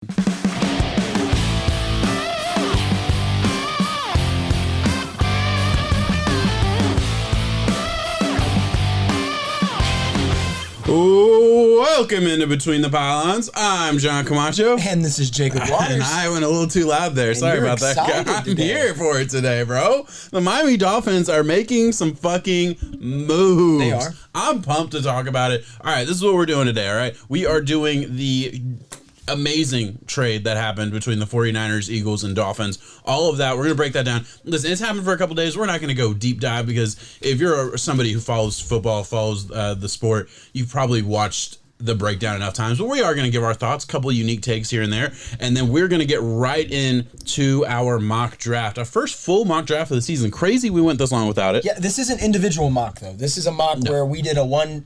Welcome into Between the Pylons. I'm John Camacho. And this is Jacob Waters. And I went a little too loud there. Sorry about that. I'm here for it today, bro. The Miami Dolphins are making some fucking moves. They are. I'm pumped to talk about it. All right, this is what we're doing today, all right? We are doing the amazing trade that happened between the 49ers, Eagles, and Dolphins. All of that, we're going to break that down. Listen, it's happened for a couple days. We're not going to go deep dive because if you're somebody who follows football, follows the sport, you've probably watched the breakdown enough times. But we are going to give our thoughts, a couple of unique takes here and there, and then we're going to get right into our mock draft. Our first full mock draft of the season. Crazy we went this long without it. Yeah, this is an individual mock, though. This is a mock where we did a 1,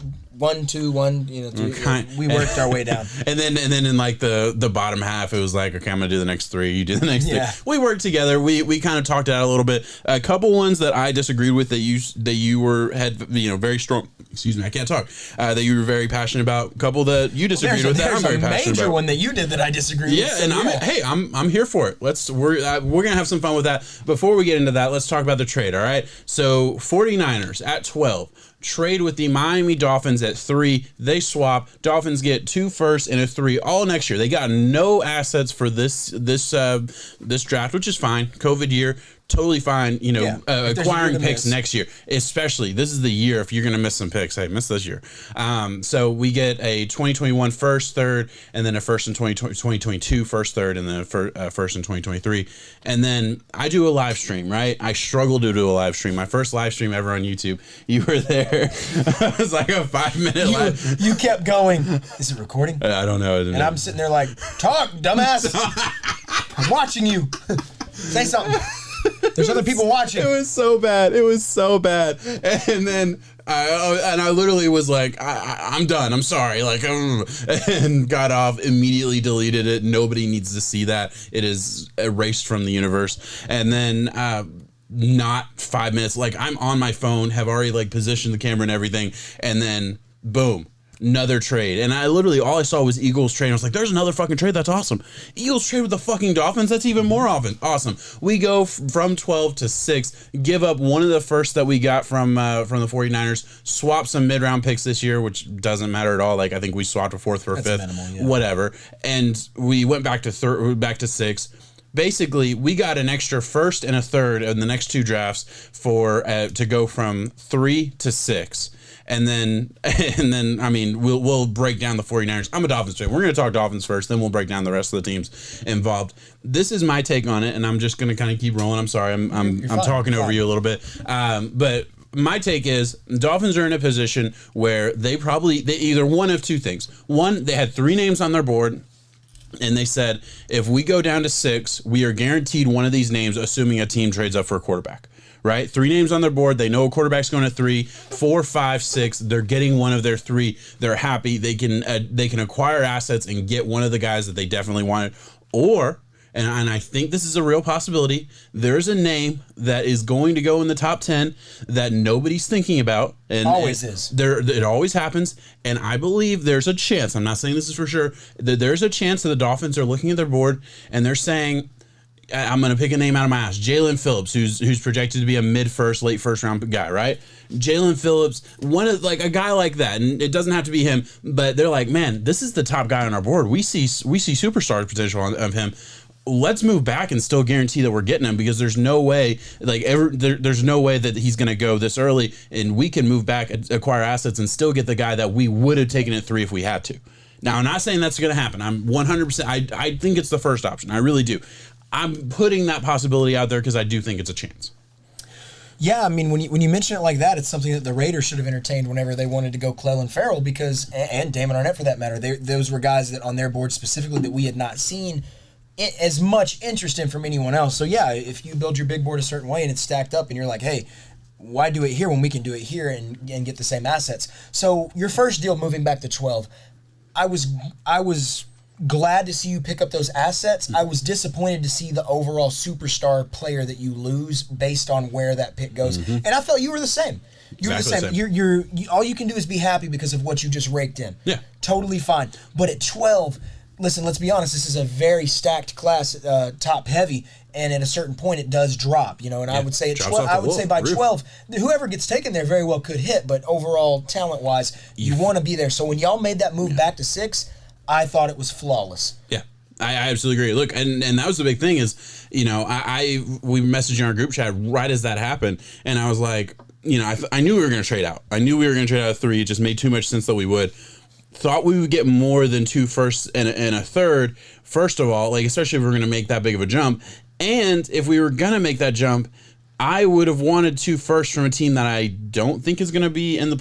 2, 1, three. We worked our way down. and then in like the bottom half, it was like, okay, I'm gonna do the next three. You do the next three. We worked together. We kind of talked out a little bit. A couple ones that I disagreed with that you had very strong. Excuse me, I can't talk. That you were very passionate about. A couple that you disagreed with that I'm very passionate about. Major one that you did that I disagreed with. Yeah, and I'm here for it. We're gonna have some fun with that. Before we get into that, let's talk about the trade. All right. So 49ers at 12. Trade with the Miami Dolphins at 3. They swap. Dolphins get 2 firsts and a 3 all next year. They got no assets for this draft, which is fine. COVID year. Totally fine, acquiring picks next year. Especially, this is the year if you're going to miss some picks. Hey, miss this year. So we get a 2021 first, third, and then a first in 2022 first, third, and then a first in 2023. And then I do a live stream, right? I struggle to do a live stream. My first live stream ever on YouTube. You were there. It was like a 5-minute live. You kept going. Is it recording? I don't know. And I'm sitting there like, talk, dumbass. I'm watching you. Say something. There's other people watching. It was so bad. And then I literally was like, I'm done. I'm sorry. And got off, immediately deleted it. Nobody needs to see that. It is erased from the universe. And then not 5 minutes. I'm on my phone, have already positioned the camera and everything. And then boom. Another trade. And I literally, all I saw was Eagles trade. I was like, there's another fucking trade. That's awesome. Eagles trade with the fucking Dolphins. That's even more awesome. We go from 12 to 6, give up one of the first that we got from the 49ers, swap some mid-round picks this year, which doesn't matter at all. I think we swapped a 4th for a 5th, minimal, whatever. And we went back to back to 6. Basically, we got an extra first and a third in the next 2 drafts for to go from 3 to 6. And then we'll break down the 49ers. I'm a Dolphins fan. We're going to talk Dolphins first, then we'll break down the rest of the teams involved. This is my take on it, and I'm just going to kind of keep rolling. I'm sorry, I'm talking over you a little bit, but my take is Dolphins are in a position where they either one of 2 things. One, they had 3 names on their board. And they said, if we go down to 6, we are guaranteed one of these names, assuming a team trades up for a quarterback. Right? 3 names on their board. They know a quarterback's going to 3, 4, 5, 6. They're getting one of their 3. They're happy. They can acquire assets and get one of the guys that they definitely wanted. Or, and I think this is a real possibility, there's a name that is going to go in the top 10 that nobody's thinking about. And always is. It always happens. And I believe there's a chance, I'm not saying this is for sure, that there's a chance that the Dolphins are looking at their board and they're saying, I'm going to pick a name out of my ass. Jalen Phillips, who's projected to be a mid-first, late first-round guy, right? Jalen Phillips, a guy like that, and it doesn't have to be him, but they're like, man, this is the top guy on our board. We see superstar potential of him. Let's move back and still guarantee that we're getting him because there's no way, there's no way that he's going to go this early, and we can move back, acquire assets, and still get the guy that we would have taken at 3 if we had to. Now, I'm not saying that's going to happen. I'm 100%. I think it's the first option. I really do. I'm putting that possibility out there because I do think it's a chance. Yeah, I mean, when you mention it like that, it's something that the Raiders should have entertained whenever they wanted to go Clelin Ferrell and Damon Arnett for that matter. Those were guys that on their board specifically that we had not seen as much interest in from anyone else. So yeah, if you build your big board a certain way and it's stacked up and you're like, hey, why do it here when we can do it here and get the same assets? So your first deal moving back to 12, I was glad to see you pick up those assets. I was disappointed to see the overall superstar player that you lose based on where that pick goes. Mm-hmm. And I felt you were the same. You were the same. You're all you can do is be happy because of what you just raked in. Yeah. Totally fine. But at 12, listen, let's be honest, this is a very stacked class, top heavy, and at a certain point it does drop, and I would say by 12, whoever gets taken there very well could hit, but overall talent wise, you want to be there. So when y'all made that move back to 6, I thought it was flawless. Yeah. I absolutely agree. Look, and that was the big thing is, we messaged in our group chat right as that happened, and I was like, I knew we were going to trade out. I knew we were going to trade out of 3. It just made too much sense that we would. Thought we would get more than 2 firsts and a third, first of all, like especially if we were going to make that big of a jump. And if we were going to make that jump, I would have wanted 2 firsts from a team that I don't think is going to be in the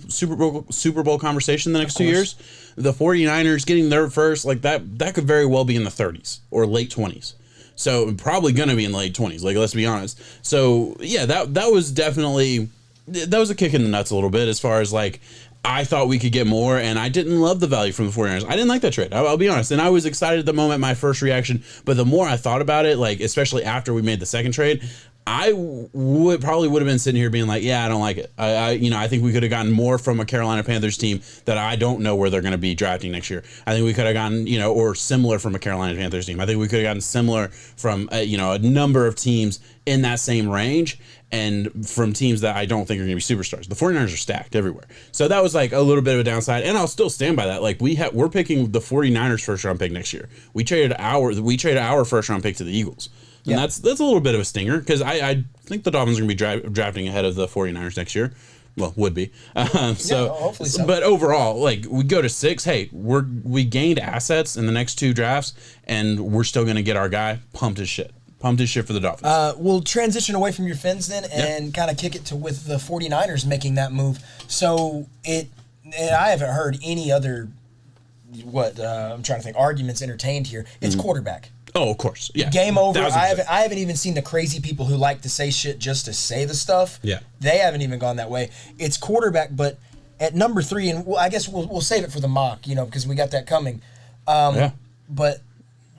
Super Bowl conversation the next 2 years. The 49ers getting their first, like that could very well be in the 30s or late 20s. So probably going to be in the late 20s, like let's be honest. So yeah, that was definitely, that was a kick in the nuts a little bit as far as like, I thought we could get more, and I didn't love the value from the 49ers. I didn't like that trade. I'll be honest. And I was excited at the moment, my first reaction. But the more I thought about it, like especially after we made the second trade, I would have been sitting here being like, yeah, I don't like it. I think we could have gotten more from a Carolina Panthers team that I don't know where they're going to be drafting next year. I think we could have gotten, or similar from a Carolina Panthers team. I think we could have gotten similar from, a number of teams in that same range and from teams that I don't think are going to be superstars. The 49ers are stacked everywhere. So that was like a little bit of a downside, and I'll still stand by that. Like we're picking the 49ers first round pick next year. We traded our first round pick to the Eagles. And that's a little bit of a stinger because I think the Dolphins are going to be drafting ahead of the 49ers next year. Well, would be. Hopefully so. But overall, like we go to 6. Hey, we gained assets in the next 2 drafts, and we're still going to get our guy pumped as shit. Pumped as shit for the Dolphins. We'll transition away from your Fins then and kind of kick it to with the 49ers making that move. So and I haven't heard any other I'm trying to think arguments entertained here. It's quarterback. Oh, of course. Yeah. Game over. I haven't even seen the crazy people who like to say shit just to say the stuff. Yeah. They haven't even gone that way. It's quarterback, but at number 3, and I guess we'll save it for the mock, because we got that coming. But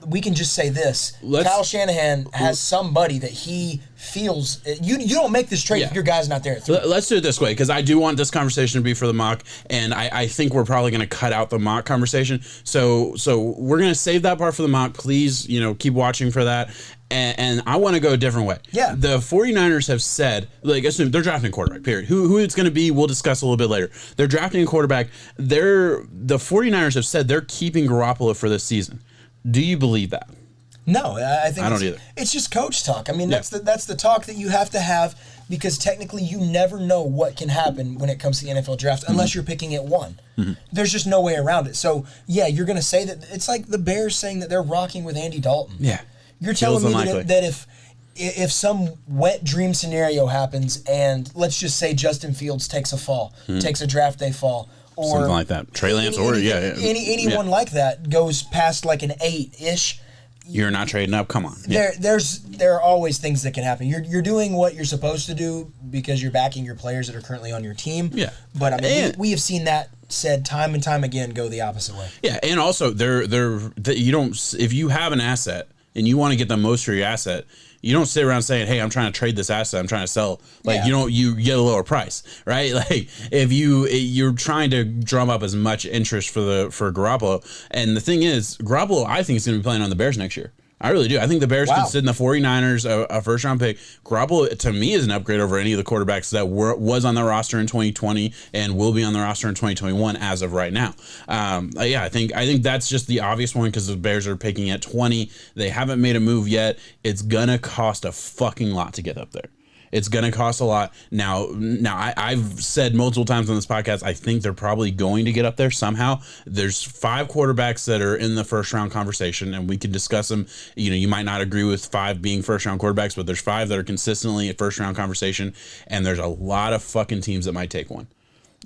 we can just say this. Kyle Shanahan has somebody that he feels... You don't make this trade if your guy's not there at 3. Let's do it this way, because I do want this conversation to be for the mock, and I think we're probably going to cut out the mock conversation. So we're going to save that part for the mock. Please, keep watching for that. And I want to go a different way. Yeah. The 49ers have said, assume they're drafting a quarterback, period. Who it's going to be, we'll discuss a little bit later. They're drafting a quarterback. The 49ers have said they're keeping Garoppolo for this season. Do you believe that? No, I don't either. It's just coach talk. I mean, that's the talk that you have to have because technically you never know what can happen when it comes to the NFL draft unless you're picking at 1. Mm-hmm. There's just no way around it. So, yeah, you're going to say that it's like the Bears saying that they're rocking with Andy Dalton. Yeah. You're telling me that if some wet dream scenario happens and let's just say Justin Fields takes a fall, takes a draft day fall, or something like that. Trey Lance anyone like that goes past like an 8-ish. You're not trading up. Come on. There are always things that can happen. You're doing what you're supposed to do because you're backing your players that are currently on your team. Yeah. But I mean, we have seen that said time and time again go the opposite way. Yeah, and also if you have an asset and you want to get the most for your asset, you don't sit around saying, "Hey, I'm trying to trade this asset. I'm trying to sell." You get a lower price, right? Like if you're trying to drum up as much interest for Garoppolo, and the thing is, Garoppolo, I think is going to be playing on the Bears next year. I really do. I think the Bears could sit in the 49ers, a first-round pick. Garoppolo, to me, is an upgrade over any of the quarterbacks that was on the roster in 2020 and will be on the roster in 2021 as of right now. I think that's just the obvious one because the Bears are picking at 20. They haven't made a move yet. It's going to cost a fucking lot to get up there. It's going to cost a lot. Now, I've said multiple times on this podcast, I think they're probably going to get up there somehow. There's 5 quarterbacks that are in the first round conversation, and we can discuss them. You might not agree with 5 being first round quarterbacks, but there's 5 that are consistently at first round conversation, and there's a lot of fucking teams that might take one.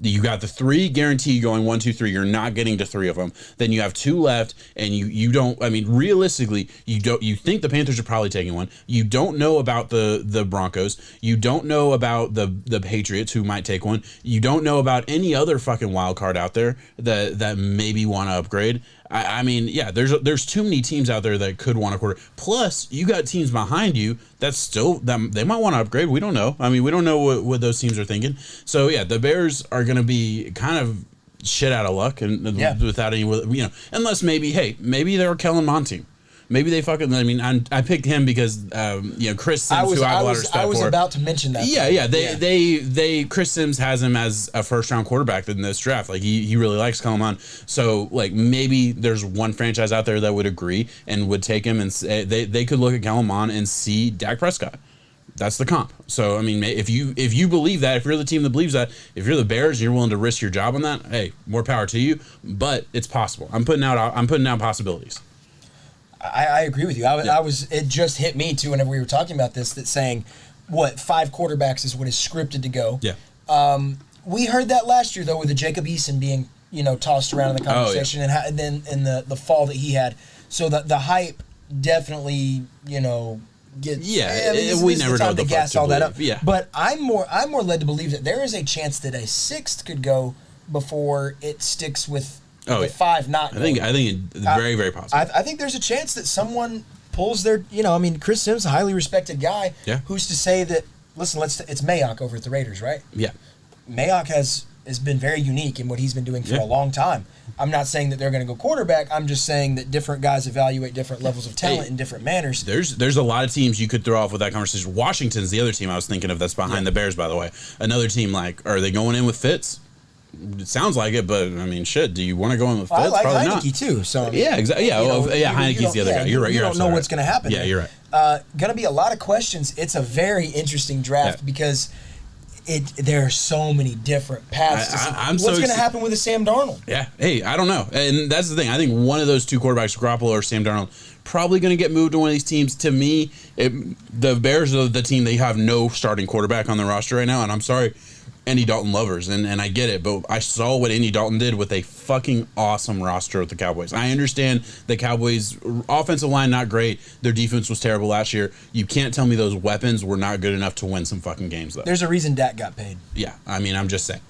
You got the 3 guaranteed going 1, 2, 3. You're not getting to 3 of them. Then you have 2 left, and you don't. I mean, realistically, you don't. You think the Panthers are probably taking one. You don't know about the Broncos. You don't know about the Patriots who might take one. You don't know about any other fucking wild card out there that maybe want to upgrade. I mean, yeah, there's too many teams out there that could want a quarter. Plus, you got teams behind you that still they might want to upgrade. We don't know. I mean, we don't know what those teams are thinking. So yeah, the Bears are going to be kind of shit out of luck and without any, unless maybe they're a Kellen Mond team. Maybe they fucking. I mean, I picked him because Chris Sims, who I have a lot of respect for. I was about to mention that. Yeah. Chris Sims has him as a first round quarterback in this draft. Like he really likes Kellen Mond. So like maybe there's one franchise out there that would agree and would take him, and they could look at Kellen Mond and see Dak Prescott. That's the comp. So I mean, if you believe that, if you're the team that believes that, if you're the Bears and you're willing to risk your job on that, hey, more power to you. But it's possible. I'm putting out possibilities. I agree with you. It just hit me too whenever we were talking about this, that saying, 5 quarterbacks is what is scripted to go. Yeah. We heard that last year though with the Jacob Eason being, tossed around in the conversation and then in the fall that he had. So the hype definitely, gets. Yeah. We never know the gas all that up. Yeah. But I'm more led to believe that there is a chance that a 6th could go before it sticks with. 5 not. I think it's very, very possible. I think there's a chance that someone pulls their. Chris Sims, a highly respected guy. Yeah. Who's to say that? Listen, it's Mayock over at the Raiders, right? Yeah. Mayock has been very unique in what he's been doing for a long time. I'm not saying that they're going to go quarterback. I'm just saying that different guys evaluate different levels of talent in different manners. There's a lot of teams you could throw off with that conversation. Washington's the other team I was thinking of that's behind the Bears, by the way. Another team, are they going in with Fitz? It sounds like it, but I mean, shit. Do you want to go in with Fitz? I like Probably Heineke too. So I mean, yeah, exactly. Yeah, Heineke's the other guy. You're right. You don't know what's going to happen. Yeah, you're right. Going to be a lot of questions. It's a very interesting draft because there are so many different paths. What's going to happen with a Sam Darnold? Yeah. Hey, I don't know, and that's the thing. I think one of those two quarterbacks, Garoppolo or Sam Darnold, probably going to get moved to one of these teams. To me, the Bears are the team. They have no starting quarterback on the roster right now, and I'm sorry, Andy Dalton lovers, and I get it, but I saw what Andy Dalton did with a fucking awesome roster with the Cowboys. I understand the Cowboys' offensive line not great. Their defense was terrible last year. You can't tell me those weapons were not good enough to win some fucking games, though. There's a reason Dak got paid. Yeah, I mean, I'm just saying.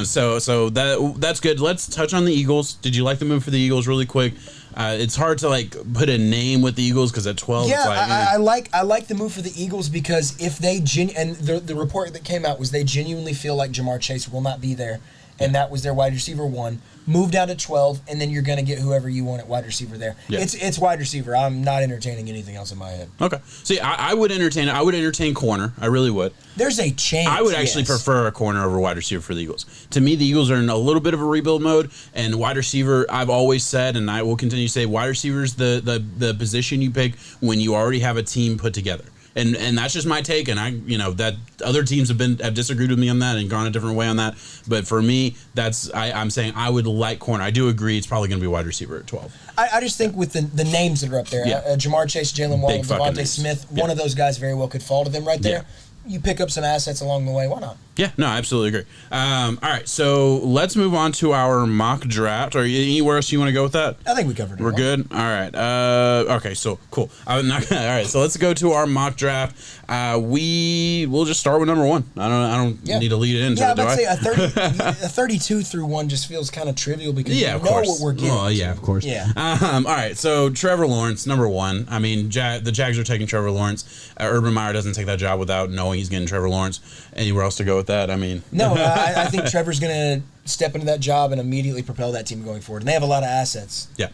So that's good. Let's touch on the Eagles. Did you like the move for the Eagles really quick? It's hard to put a name with the Eagles because at 12, yeah, it's I like the move for the Eagles because if they and the report that came out was they genuinely feel like Jamar Chase will not be there, and that was their wide receiver 1. Move down to 12, and then you're going to get whoever you want at wide receiver there. Yeah. It's wide receiver. I'm not entertaining anything else in my head. Okay. See, I would entertain corner. I really would. There's a chance. I would actually prefer a corner over wide receiver for the Eagles. To me, the Eagles are in a little bit of a rebuild mode, and wide receiver, I've always said, and I will continue to say, wide receiver is the position you pick when you already have a team put together. And that's just my take, and that other teams have disagreed with me on that and gone a different way on that. But for me, I'm saying I would like corner. I do agree it's probably going to be wide receiver at 12. I just think with the names that are up there, Jamar Chase, Jalen Waddle, Devontae Smith, one of those guys very well could fall to them right there. Yeah. You pick up some assets along the way. Why not? Yeah, no, I absolutely agree. All right, so let's move on to our mock draft. Or anywhere else you want to go with that? I think we covered it. We're good? All right. Okay, so cool. All right, so let's go to our mock draft. We'll just start with number 1. I don't need to lead it into it, do I? Say a 32 through 1 just feels kind of trivial because you know what we're getting. Oh, yeah, of course. Yeah. All right, so Trevor Lawrence, number 1. I mean, the Jags are taking Trevor Lawrence. Urban Meyer doesn't take that job without knowing he's getting Trevor Lawrence. Anywhere else to go with that? I mean, no. I think Trevor's going to step into that job and immediately propel that team going forward. And they have a lot of assets. Yeah.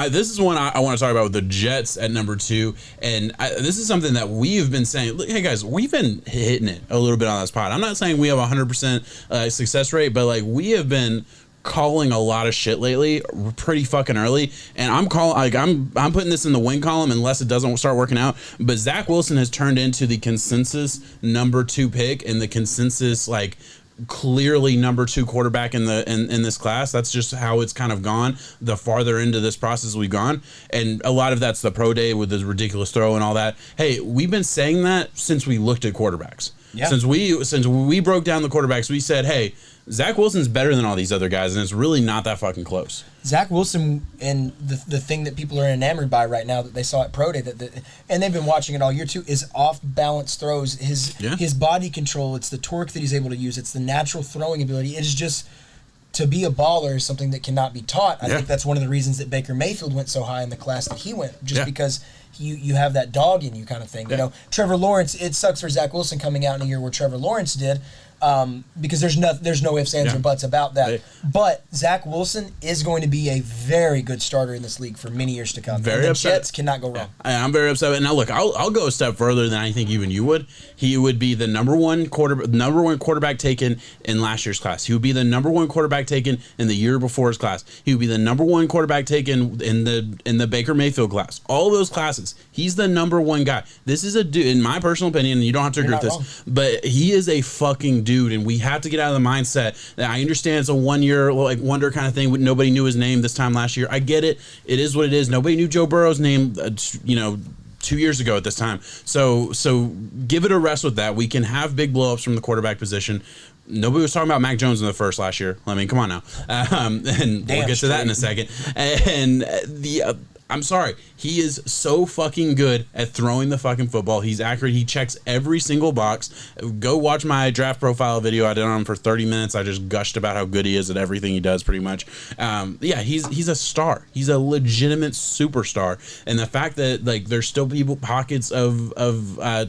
This is one I want to talk about with the Jets at number 2. And this is something that we have been saying. Hey, guys, we've been hitting it a little bit on this pod. I'm not saying we have a 100% success rate, but we have been calling a lot of shit lately pretty fucking early, and I'm putting this in the win column unless it doesn't start working out. But Zach Wilson has turned into the consensus number 2 pick and the consensus clearly number 2 quarterback in this class. That's just how it's kind of gone the farther into this process we've gone, and a lot of that's the pro day with his ridiculous throw and all that. Hey, we've been saying that since we looked at quarterbacks. Yeah. Since we broke down the quarterbacks, we said, hey, Zach Wilson's better than all these other guys, and it's really not that fucking close. Zach Wilson, and the thing that people are enamored by right now that they saw at Pro Day, and they've been watching it all year too, is off-balance throws. His body control, it's the torque that he's able to use, it's the natural throwing ability. It is just, to be a baller is something that cannot be taught. I think that's one of the reasons that Baker Mayfield went so high in the class that he went, just because you have that dog in you kind of thing. Trevor Lawrence, it sucks for Zach Wilson coming out in a year where Trevor Lawrence did. because there's no ifs, ands, or buts about that. But Zach Wilson is going to be a very good starter in this league for many years to come. Very upset. Jets cannot go wrong. Yeah, I'm very upset. And now look, I'll go a step further than I think even you would. He would be the number one quarterback taken in last year's class. He would be the number one quarterback taken in the year before his class. He would be the number one quarterback taken in the Baker Mayfield class. All those classes, he's the number one guy. This is a dude, in my personal opinion, and you don't have to agree with this, but he is a fucking dude, and we have to get out of the mindset that I understand it's a 1 year like wonder kind of thing. Nobody knew his name this time last year. I get it. It is what it is. Nobody knew Joe Burrow's name, 2 years ago at this time. So give it a rest with that. We can have big blowups from the quarterback position. Nobody was talking about Mac Jones in the first last year. I mean, come on now. And we'll get to that in a second. And I'm sorry. He is so fucking good at throwing the fucking football. He's accurate. He checks every single box. Go watch my draft profile video I did on him for 30 minutes. I just gushed about how good he is at everything he does pretty much. He's a star. He's a legitimate superstar. And the fact that like there's still pockets of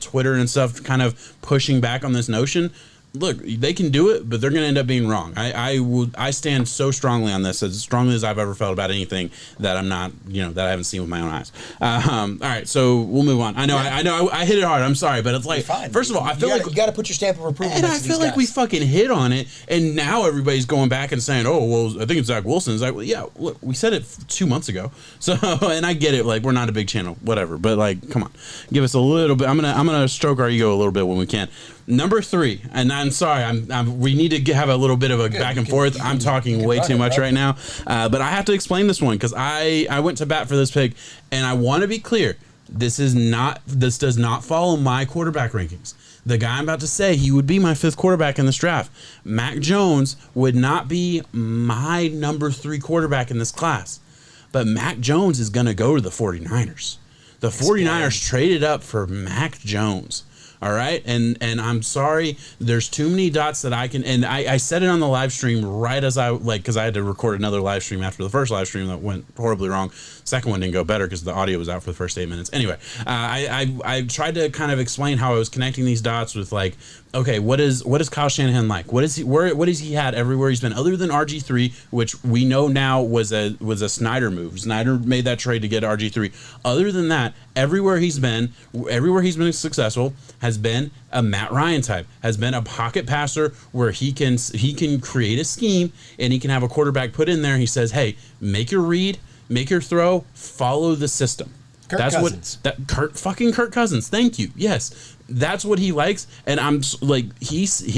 Twitter and stuff kind of pushing back on this notion, look, they can do it, but they're going to end up being wrong. I stand so strongly on this, as strongly as I've ever felt about anything that I'm not, that I haven't seen with my own eyes. All right, so we'll move on. I know I hit it hard. I'm sorry, but it's like, first of all, I feel like you got to put your stamp of approval. And I feel like we fucking hit on it, and now everybody's going back and saying, "Oh, well, I think it's Zach Wilson." It's like, well, yeah, look, we said it 2 months ago. So, and I get it. Like, we're not a big channel, whatever. But like, come on, give us a little bit. I'm gonna stroke our ego a little bit when we can. Number 3, and I'm sorry, we need to have a little bit of a back and forth. I'm talking way too much right now, but I have to explain this one because I went to bat for this pick, and I want to be clear. This does not follow my quarterback rankings. The guy I'm about to say, he would be my 5th quarterback in this draft. Mac Jones would not be my number 3 quarterback in this class, but Mac Jones is going to go to the 49ers. The 49ers traded up for Mac Jones. All right. And I'm sorry, there's too many dots that I can, and I said it on the live stream right as because I had to record another live stream after the first live stream that went horribly wrong. Second one didn't go better because the audio was out for the first 8 minutes. Anyway, I tried to kind of explain how I was connecting these dots with like, okay, what is Kyle Shanahan like? What has he had everywhere he's been other than RG3, which we know now was a Snyder move. Snyder made that trade to get RG3. Other than that, everywhere he's been successful has been a Matt Ryan type, has been a pocket passer where he can create a scheme and he can have a quarterback put in there. He says, hey, make your read, make your throw, follow the system. Kirk Cousins. Kirk Cousins. Thank you. Yes. That's what he likes, and I'm like,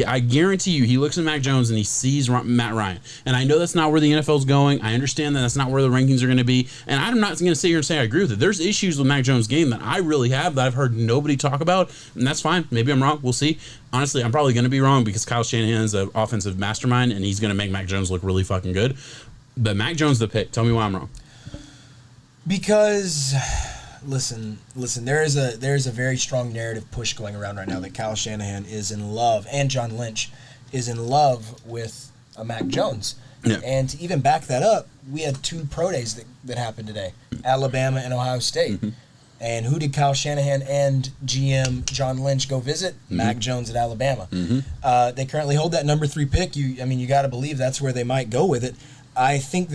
I guarantee you, he looks at Mac Jones and he sees Matt Ryan. And I know that's not where the NFL's going. I understand that that's not where the rankings are going to be. And I'm not going to sit here and say I agree with it. There's issues with Mac Jones' game that I really have that I've heard nobody talk about, and that's fine. Maybe I'm wrong. We'll see. Honestly, I'm probably going to be wrong because Kyle Shanahan is an offensive mastermind, and he's going to make Mac Jones look really fucking good. But Mac Jones the pick. Tell me why I'm wrong. Because Listen. There is a very strong narrative push going around right now that Kyle Shanahan is in love, and John Lynch is in love with Mac Jones. Yeah. And to even back that up, we had 2 pro days that happened today, Alabama and Ohio State. Mm-hmm. And who did Kyle Shanahan and GM John Lynch go visit? Mm-hmm. Mac Jones at Alabama. Mm-hmm. They currently hold that number 3 pick. You got to believe that's where they might go with it. I think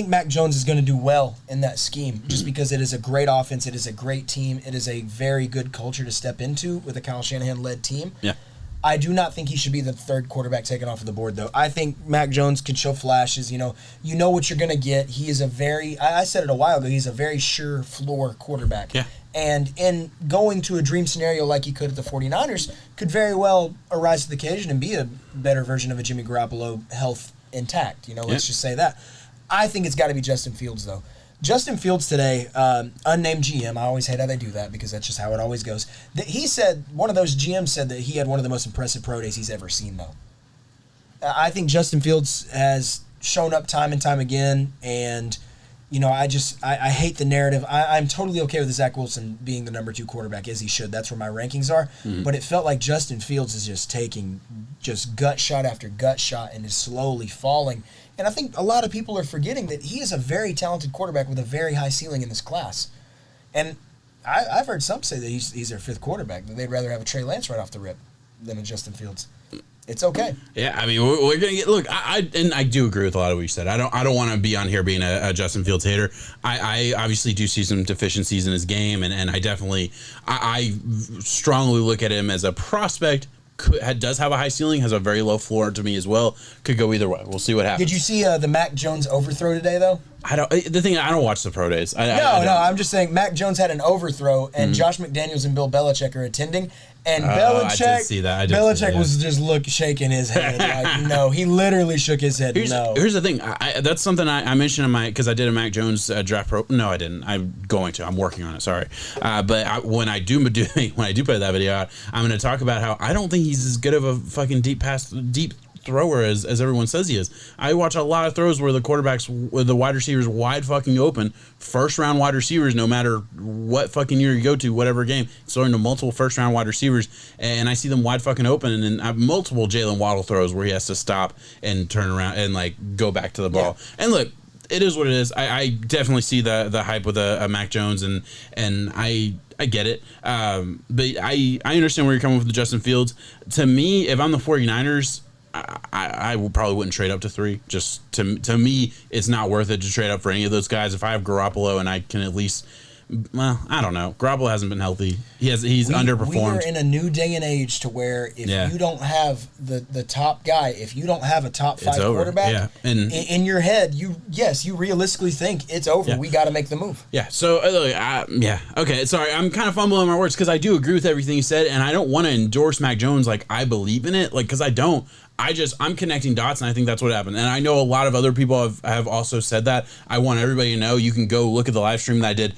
Mac Jones is going to do well in that scheme just because it is a great offense. It is a great team. It is a very good culture to step into with a Kyle Shanahan-led team. Yeah. I do not think he should be the 3rd quarterback taken off of the board, though. I think Mac Jones can show flashes. You know what you're going to get. He is I said it a while ago, he's a very sure floor quarterback. Yeah. And in going to a dream scenario like he could at the 49ers, could very well arise to the occasion and be a better version of a Jimmy Garoppolo health intact. Let's just say that. I think it's got to be Justin Fields, though. Justin Fields today, unnamed GM, I always hate how they do that because that's just how it always goes. He said, one of those GMs said that he had one of the most impressive pro days he's ever seen, though. I think Justin Fields has shown up time and time again, and, I hate the narrative. I'm totally okay with Zach Wilson being the number 2 quarterback, as he should. That's where my rankings are. Mm-hmm. But it felt like Justin Fields is just taking gut shot after gut shot and is slowly falling. And I think a lot of people are forgetting that he is a very talented quarterback with a very high ceiling in this class. And I've heard some say that he's their 5th quarterback, that they'd rather have a Trey Lance right off the rip. a Justin Fields. It's okay. Yeah, I mean, we're gonna get. Look, I do agree with a lot of what you said. I don't want to be on here being a Justin Fields hater. I obviously do see some deficiencies in his game, and I definitely I strongly look at him as a prospect. Does have a high ceiling, has a very low floor to me as well. Could go either way. We'll see what happens. Did you see the Mac Jones overthrow today, though? I don't watch the pro days. No, I'm just saying Mac Jones had an overthrow, and Josh McDaniels and Bill Belichick are attending. And Belichick, I did see that. Belichick was just shaking his head. Like, no, he literally shook his head. Here's the thing. That's something I mentioned in because I did a Mac Jones draft pro. No, I didn't. I'm working on it. Sorry. But when I do put that video out, I'm going to talk about how I don't think he's as good of a fucking deep thrower as everyone says he is. I watch a lot of throws where the wide receivers wide fucking open, first round wide receivers, no matter what fucking year you go to, whatever game, throwing to multiple first round wide receivers, and I see them wide fucking open, and then I have multiple Jalen Waddle throws where he has to stop and turn around and like go back to the ball. Yeah. And look, it is what it is. I definitely see the hype with a Mac Jones, and I get it. But I understand where you're coming with the Justin Fields. To me, if I'm the 49ers, I probably wouldn't trade up to 3. Just to me, it's not worth it to trade up for any of those guys. If I have Garoppolo and I can at least, well, I don't know. Garoppolo hasn't been healthy. He's underperformed. We are in a new day and age to where if you don't have the top guy, if you don't have a top 5 quarterback, and in your head, you realistically think it's over. Yeah. We got to make the move. Yeah. So okay. Sorry, I'm kind of fumbling my words because I do agree with everything you said, and I don't want to endorse Mac Jones like I believe in it, like because I don't. I'm connecting dots, and I think that's what happened. And I know a lot of other people have also said that. I want everybody to know. You can go look at the live stream that I did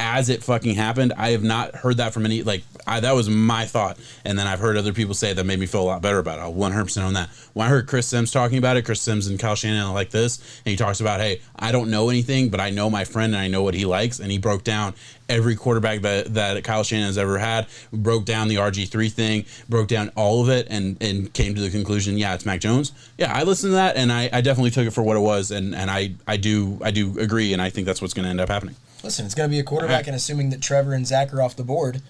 as it fucking happened. I have not heard that from any, that was my thought. And then I've heard other people say that made me feel a lot better about it. I'll 100% on that. When I heard Chris Sims talking about it, Chris Sims and Kyle Shanahan like this, and he talks about, hey, I don't know anything, but I know my friend and I know what he likes. And he broke down every quarterback that Kyle Shanahan has ever had, broke down the RG3 thing, broke down all of it, and came to the conclusion, it's Mac Jones. Yeah, I listened to that, and I definitely took it for what it was, and I do agree, and I think that's what's going to end up happening. Listen, it's going to be a quarterback, and assuming that Trevor and Zach are off the board,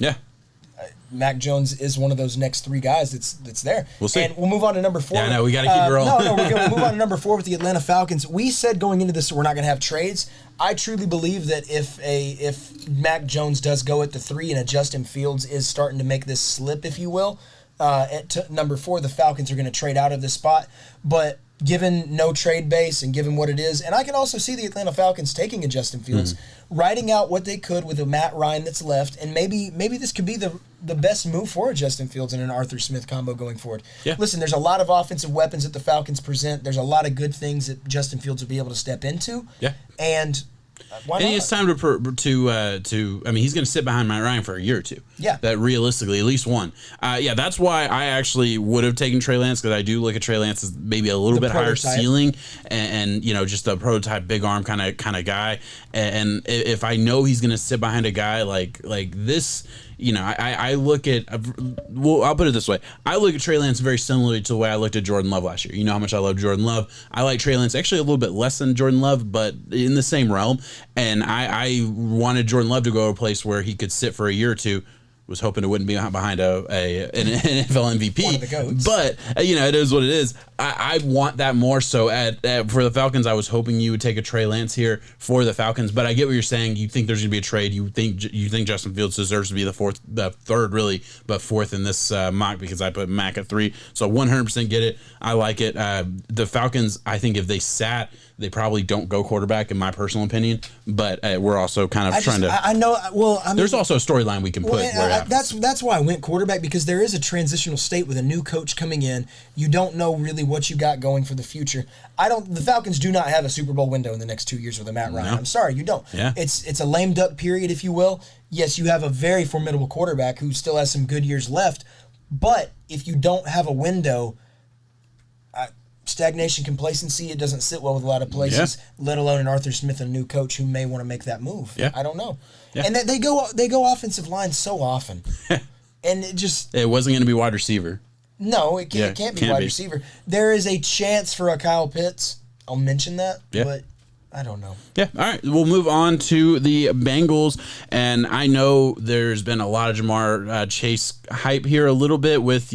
Mac Jones is one of those next 3 guys that's there. We'll see. And we'll move on to number 4. Yeah, no, we got to keep it rolling. We'll move on to number 4 with the Atlanta Falcons. We said going into this we're not going to have trades. I truly believe that if Mac Jones does go at the 3 and a Justin Fields is starting to make this slip, if you will, at number 4, the Falcons are going to trade out of this spot. But given no trade base and given what it is, and I can also see the Atlanta Falcons taking a Justin Fields, writing out what they could with a Matt Ryan that's left, and maybe this could be the best move for a Justin Fields and an Arthur Smith combo going forward. Yeah. Listen, there's a lot of offensive weapons that the Falcons present. There's a lot of good things that Justin Fields will be able to step into. Yeah. And why not? And it's time to I mean, he's going to sit behind Matt Ryan for a year or 2. Yeah. That realistically, at least one. That's why I actually would have taken Trey Lance, because I do look at Trey Lance as maybe a little bit higher ceiling and just a prototype big arm kind of guy. And if I know he's going to sit behind a guy like this, I look at, I'll put it this way. I look at Trey Lance very similarly to the way I looked at Jordan Love last year. You know how much I love Jordan Love. I like Trey Lance actually a little bit less than Jordan Love, but in the same realm. And I wanted Jordan Love to go to a place where he could sit for a year or 2. Was hoping it wouldn't be behind an NFL MVP. One of the goats. But, it is what it is. I want that more so for the Falcons. I was hoping you would take a Trey Lance here for the Falcons, but I get what you're saying. You think there's going to be a trade. You think Justin Fields deserves to be the third really, but 4th in this mock because I put Mac at 3. So 100% get it. I like it. The Falcons, I think if they sat, they probably don't go quarterback in my personal opinion, but we're also kind of trying to. I know. Well, I mean, there's also a storyline we can put. That's why I went quarterback, because there is a transitional state with a new coach coming in. You don't know really what you got going for the future. The Falcons do not have a Super Bowl window in the next 2 years with a Matt Ryan. No. I'm sorry, you don't. Yeah. It's a lame duck period, if you will. Yes, you have a very formidable quarterback who still has some good years left, but if you don't have a window, stagnation, complacency, it doesn't sit well with a lot of places, let alone an Arthur Smith and a new coach who may want to make that move. Yeah. I don't know. Yeah. And they go offensive line so often. And it wasn't going to be wide receiver. No, it can't be wide receiver. There is a chance for a Kyle Pitts. I'll mention that, but I don't know. Yeah. All right. We'll move on to the Bengals. And I know there's been a lot of Jamar Chase hype here a little bit with,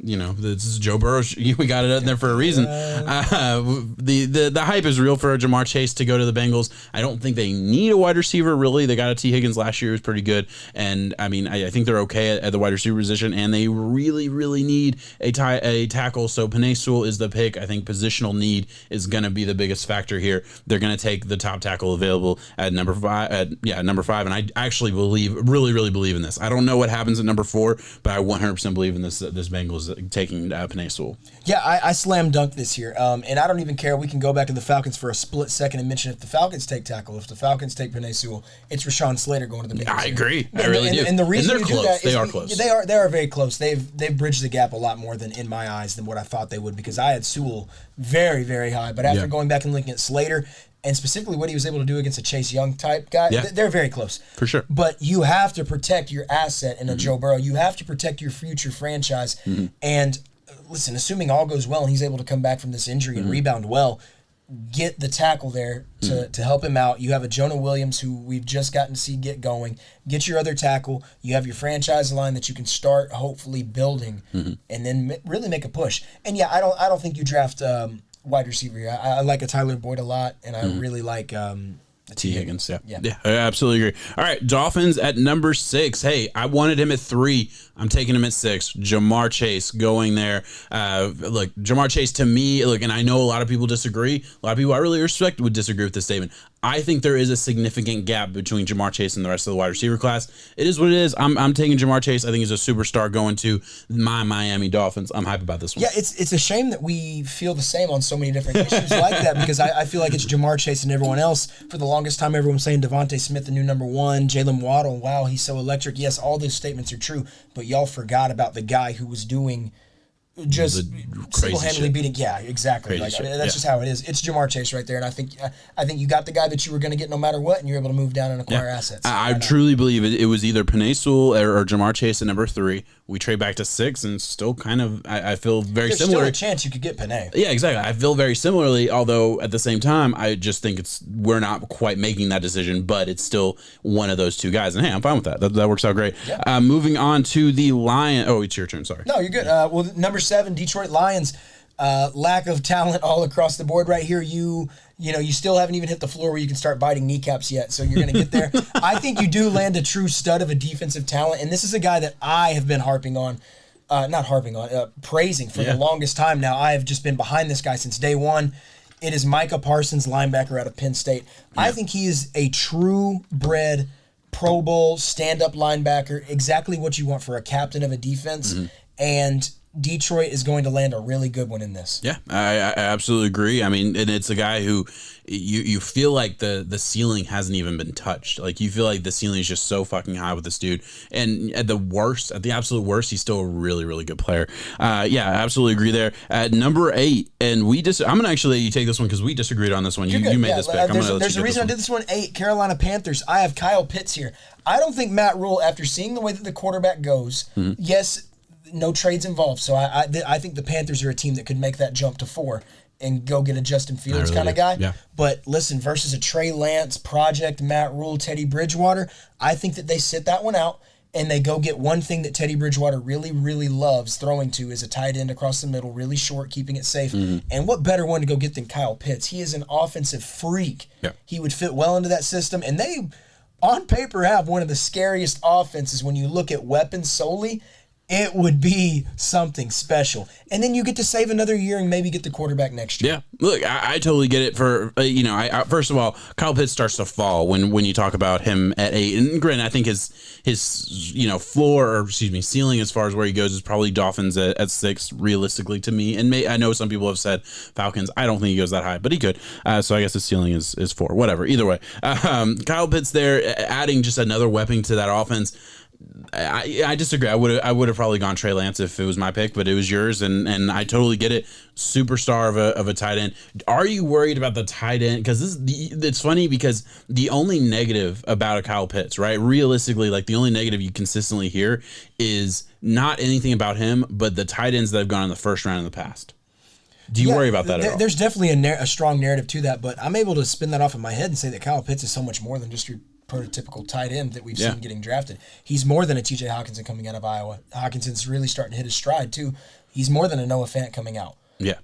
this is Joe Burrow. We got it in there for a reason. The hype is real for Jamar Chase to go to the Bengals. I don't think they need a wide receiver, really. They got a T. Higgins last year, who was pretty good. And, I mean, I think they're okay at the wide receiver position, and they really, really need a tackle. So Penei Sewell is the pick. I think positional need is going to be the biggest factor here. They're going to take the top tackle available at number 5. Number 5. And I actually really, really believe in this. I don't know what happens at number 4, but I 100% believe in this Bengals taking Penei Sewell. Yeah, I slam dunked this here, and I don't even care. We can go back to the Falcons for a split second and mention if the Falcons take tackle, if the Falcons take Penei Sewell, it's Rashawn Slater going to the Bengals. I agree. I really do. And the reason they're close. They are close. They are very close. They've bridged the gap a lot more than in my eyes than what I thought they would, because I had Sewell very, very high, but after going back and looking at Slater, and specifically what he was able to do against a Chase Young type guy, they're very close. For sure. But you have to protect your asset in a Joe Burrow. You have to protect your future franchise. And listen, assuming all goes well and he's able to come back from this injury and rebound well, get the tackle there to help him out. You have a Jonah Williams who we've just gotten to see get going. Get your other tackle. You have your franchise line that you can start hopefully building and then really make a push. And yeah, I don't think you draft wide receiver here. I like a Tyler Boyd a lot, and I really like T. Higgins. Yeah, I absolutely agree. All right, Dolphins at number 6. Hey, I wanted him at 3. I'm taking him at 6. Jamar Chase going there. Look, Jamar Chase to me, and I know a lot of people disagree. A lot of people I really respect would disagree with this statement. I think there is a significant gap between Jamar Chase and the rest of the wide receiver class. It is what it is. I'm taking Jamar Chase. I think he's a superstar going to my Miami Dolphins. I'm hype about this one. Yeah, it's a shame that we feel the same on so many different issues like that, because I feel like it's Jamar Chase and everyone else. For the longest time, everyone was saying Devontae Smith, the new number 1, Jalen Waddle, wow, he's so electric. Yes, all those statements are true, but y'all forgot about the guy who was doing just single-handedly beating. Yeah, exactly. That's just how it is. It's Jamar Chase right there, and I think you got the guy that you were going to get no matter what, and you're able to move down and acquire assets. I truly believe it was either Penei Sewell or Jamar Chase at number 3. We trade back to 6, and still kind of I feel very similar. There's still a chance you could get Penei. Yeah, exactly. I feel very similarly, although at the same time, I just think we're not quite making that decision, but it's still one of those two guys. And hey, I'm fine with that. That works out great. Yeah. Moving on to the Lions. Oh, it's your turn. Sorry. No, you're good. Well, number 7, Detroit Lions. Lack of talent all across the board right here. You still haven't even hit the floor where you can start biting kneecaps yet, so you're going to get there. I think you do land a true stud of a defensive talent, and this is a guy that I have been praising for the longest time now. I have just been behind this guy since day one. It is Micah Parsons, linebacker out of Penn State. Yeah. I think he is a true-bred Pro Bowl stand-up linebacker, exactly what you want for a captain of a defense, and Detroit is going to land a really good one in this. Yeah, I absolutely agree. I mean, and it's a guy who you feel like the ceiling hasn't even been touched. Like, you feel like the ceiling is just so fucking high with this dude. And at the absolute worst, he's still a really, really good player. Yeah, I absolutely agree there. At number 8, and I'm going to actually let you take this one because we disagreed on this one. You made this pick. There's a reason I did this one. 8, Carolina Panthers. I have Kyle Pitts here. I don't think Matt Rule, after seeing the way that the quarterback goes, yes, no trades involved. So I think the Panthers are a team that could make that jump to 4 and go get a Justin Fields kind of guy. Yeah. But listen, versus a Trey Lance, Project, Matt Rule, Teddy Bridgewater, I think that they sit that one out and they go get one thing that Teddy Bridgewater really, really loves throwing to is a tight end across the middle, really short, keeping it safe. And what better one to go get than Kyle Pitts? He is an offensive freak. Yeah. He would fit well into that system. And they, on paper, have one of the scariest offenses when you look at weapons solely. It would be something special. And then you get to save another year and maybe get the quarterback next year. Yeah. Look, I totally get it for, first of all, Kyle Pitts starts to fall when you talk about him at 8. And granted, I think his ceiling as far as where he goes is probably Dolphins at 6, realistically to me. And I know some people have said Falcons. I don't think he goes that high, but he could. So I guess his ceiling is 4. Whatever. Either way. Kyle Pitts there, adding just another weapon to that offense. I disagree. I would have probably gone Trey Lance if it was my pick, but it was yours, and I totally get it. Superstar of a tight end. Are you worried about the tight end? Because it's funny because the only negative about a Kyle Pitts, right? Realistically, like the only negative you consistently hear is not anything about him, but the tight ends that have gone in the first round in the past. Do you worry about that at all? There's definitely a strong narrative to that, but I'm able to spin that off in my head and say that Kyle Pitts is so much more than just your prototypical tight end that we've seen getting drafted. He's more than a TJ Hawkinson coming out of Iowa. Hawkinson's really starting to hit his stride too. He's more than a Noah Fant coming out. Yeah.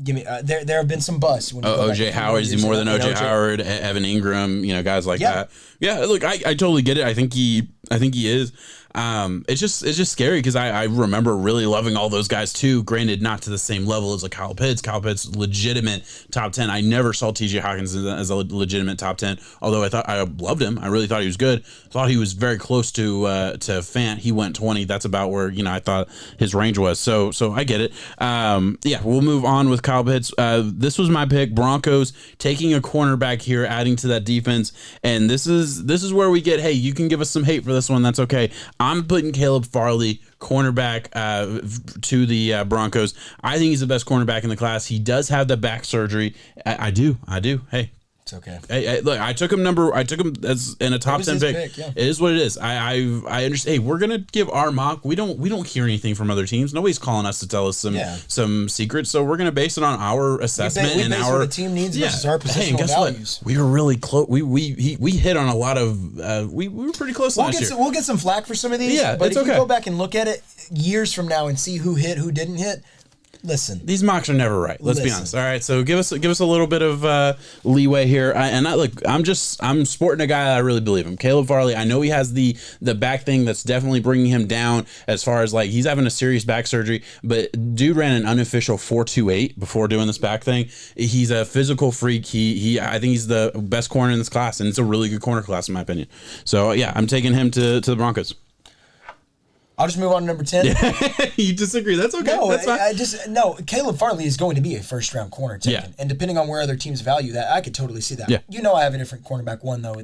Give me there have been some busts. OJ Howard, is he more than OJ Howard? Evan Ingram, guys like that. Yeah, look, I totally get it. I think he is. It's just scary because I remember really loving all those guys too. Granted, not to the same level as Kyle Pitts. Kyle Pitts, legitimate top 10. I never saw TJ Hawkins as a legitimate top 10. Although I loved him. I really thought he was good. Thought he was very close to Fant. He went 20. That's about where I thought his range was. So I get it. We'll move on with Kyle Pitts. This was my pick. Broncos taking a cornerback here, adding to that defense. And this is where we get, hey, you can give us some hate for this one. That's okay. I'm putting Caleb Farley, cornerback, to the Broncos. I think he's the best cornerback in the class. He does have the back surgery. I do. Hey. It's okay. Hey, look, I took him as in a top 10 pick. It is what it is. I understand. Hey, we're gonna give our mock. We don't hear anything from other teams. Nobody's calling us to tell us some secrets. So we're gonna base it on our assessment and our what the team needs versus our positional values. What? We were really close. We hit on a lot of. We were pretty close last year. We'll get some flack for some of these. Yeah, but it's if okay. you go back and look at it years from now and see who hit, who didn't hit. Listen, these mocks are never right. Let's be honest. All right, so give us a little bit of leeway here. I'm sporting a guy that I really believe in. Caleb Farley. I know he has the back thing that's definitely bringing him down as far as he's having a serious back surgery. But dude ran an unofficial 4.28 before doing this back thing. He's a physical freak. I think he's the best corner in this class, and it's a really good corner class in my opinion. So yeah, I'm taking him to the Broncos. I'll just move on to number 10. You disagree? That's okay. No, That's fine. Caleb Farley is going to be a first-round corner taken. Yeah. And depending on where other teams value that, I could totally see that. Yeah. I have a different cornerback one, though.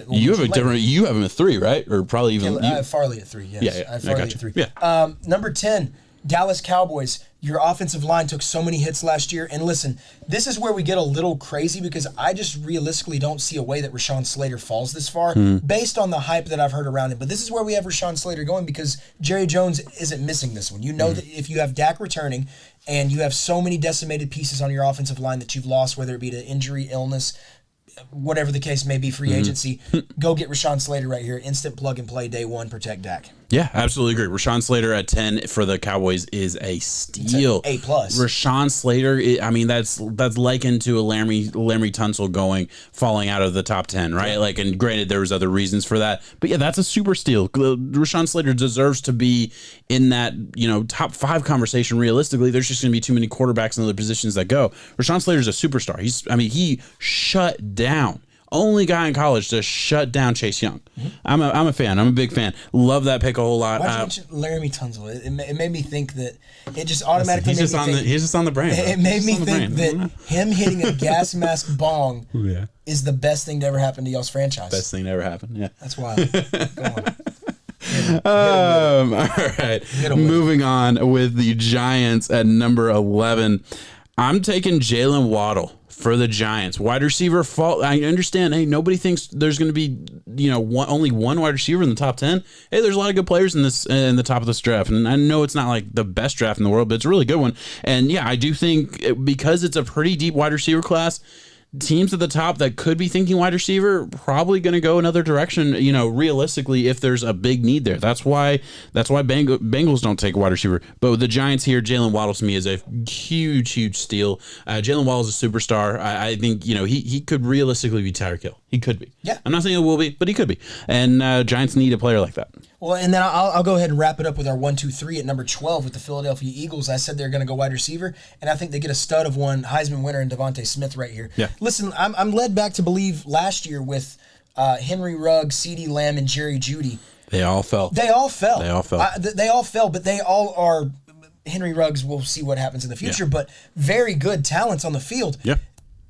You have him at 3, right? Or probably even... I have Farley at 3, yes. Yeah. I have Farley at 3. Yeah. Number 10, Dallas Cowboys. Your offensive line took so many hits last year. And listen, this is where we get a little crazy because I just realistically don't see a way that Rashawn Slater falls this far based on the hype that I've heard around him. But this is where we have Rashawn Slater going because Jerry Jones isn't missing this one. That if you have Dak returning and you have so many decimated pieces on your offensive line that you've lost, whether it be to injury, illness, whatever the case may be, free agency, go get Rashawn Slater right here. Instant plug and play, day one, protect Dak. Yeah, absolutely agree. Rashawn Slater at 10 for the Cowboys is a steal. It's an A+. Rashawn Slater, that's likened to a Laremy Tunsil falling out of the top 10, right? Yeah. And granted, there was other reasons for that. But yeah, that's a super steal. Rashawn Slater deserves to be in that, top 5 conversation realistically. There's just going to be too many quarterbacks in other positions that go. Rashawn Slater's a superstar. He shut down. Only guy in college to shut down Chase Young. I'm a fan. I'm a big fan. Love that pick a whole lot. Why'd you mention Laremy Tunsil? It made me think that it just automatically he's just on the brain. It made me think that him hitting a gas mask bong is the best thing to ever happen to y'all's franchise. Best thing to ever happen. Yeah, that's wild. Go on. All right. Moving on with the Giants at number 11. I'm taking Jalen Waddle for the Giants. Wide receiver fault. I understand. Hey, nobody thinks there's going to be, only one wide receiver in the top 10. Hey, there's a lot of good players in the top of this draft. And I know it's not like the best draft in the world, but it's a really good one. And yeah, I do think because it's a pretty deep wide receiver class, teams at the top that could be thinking wide receiver probably going to go another direction, realistically, if there's a big need there. That's why Bengals don't take a wide receiver. But with the Giants here, Jalen Waddle to me is a huge steal. Jalen Waddle is a superstar. I think, he could realistically be Tyreek Hill. He could be. Yeah. I'm not saying it will be, but he could be. And Giants need a player like that. Well, and then I'll go ahead and wrap it up with our 1, 2, 3 at number 12 with the Philadelphia Eagles. I said they're going to go wide receiver, and I think they get a stud of one, Heisman winner, and Devontae Smith right here. Yeah. Listen, I'm led back to believe last year with Henry Ruggs, CeeDee Lamb, and Jerry Jeudy. They all fell. They all fell, but they all are. Henry Ruggs, we'll see what happens in the future, but very good talents on the field. Yeah.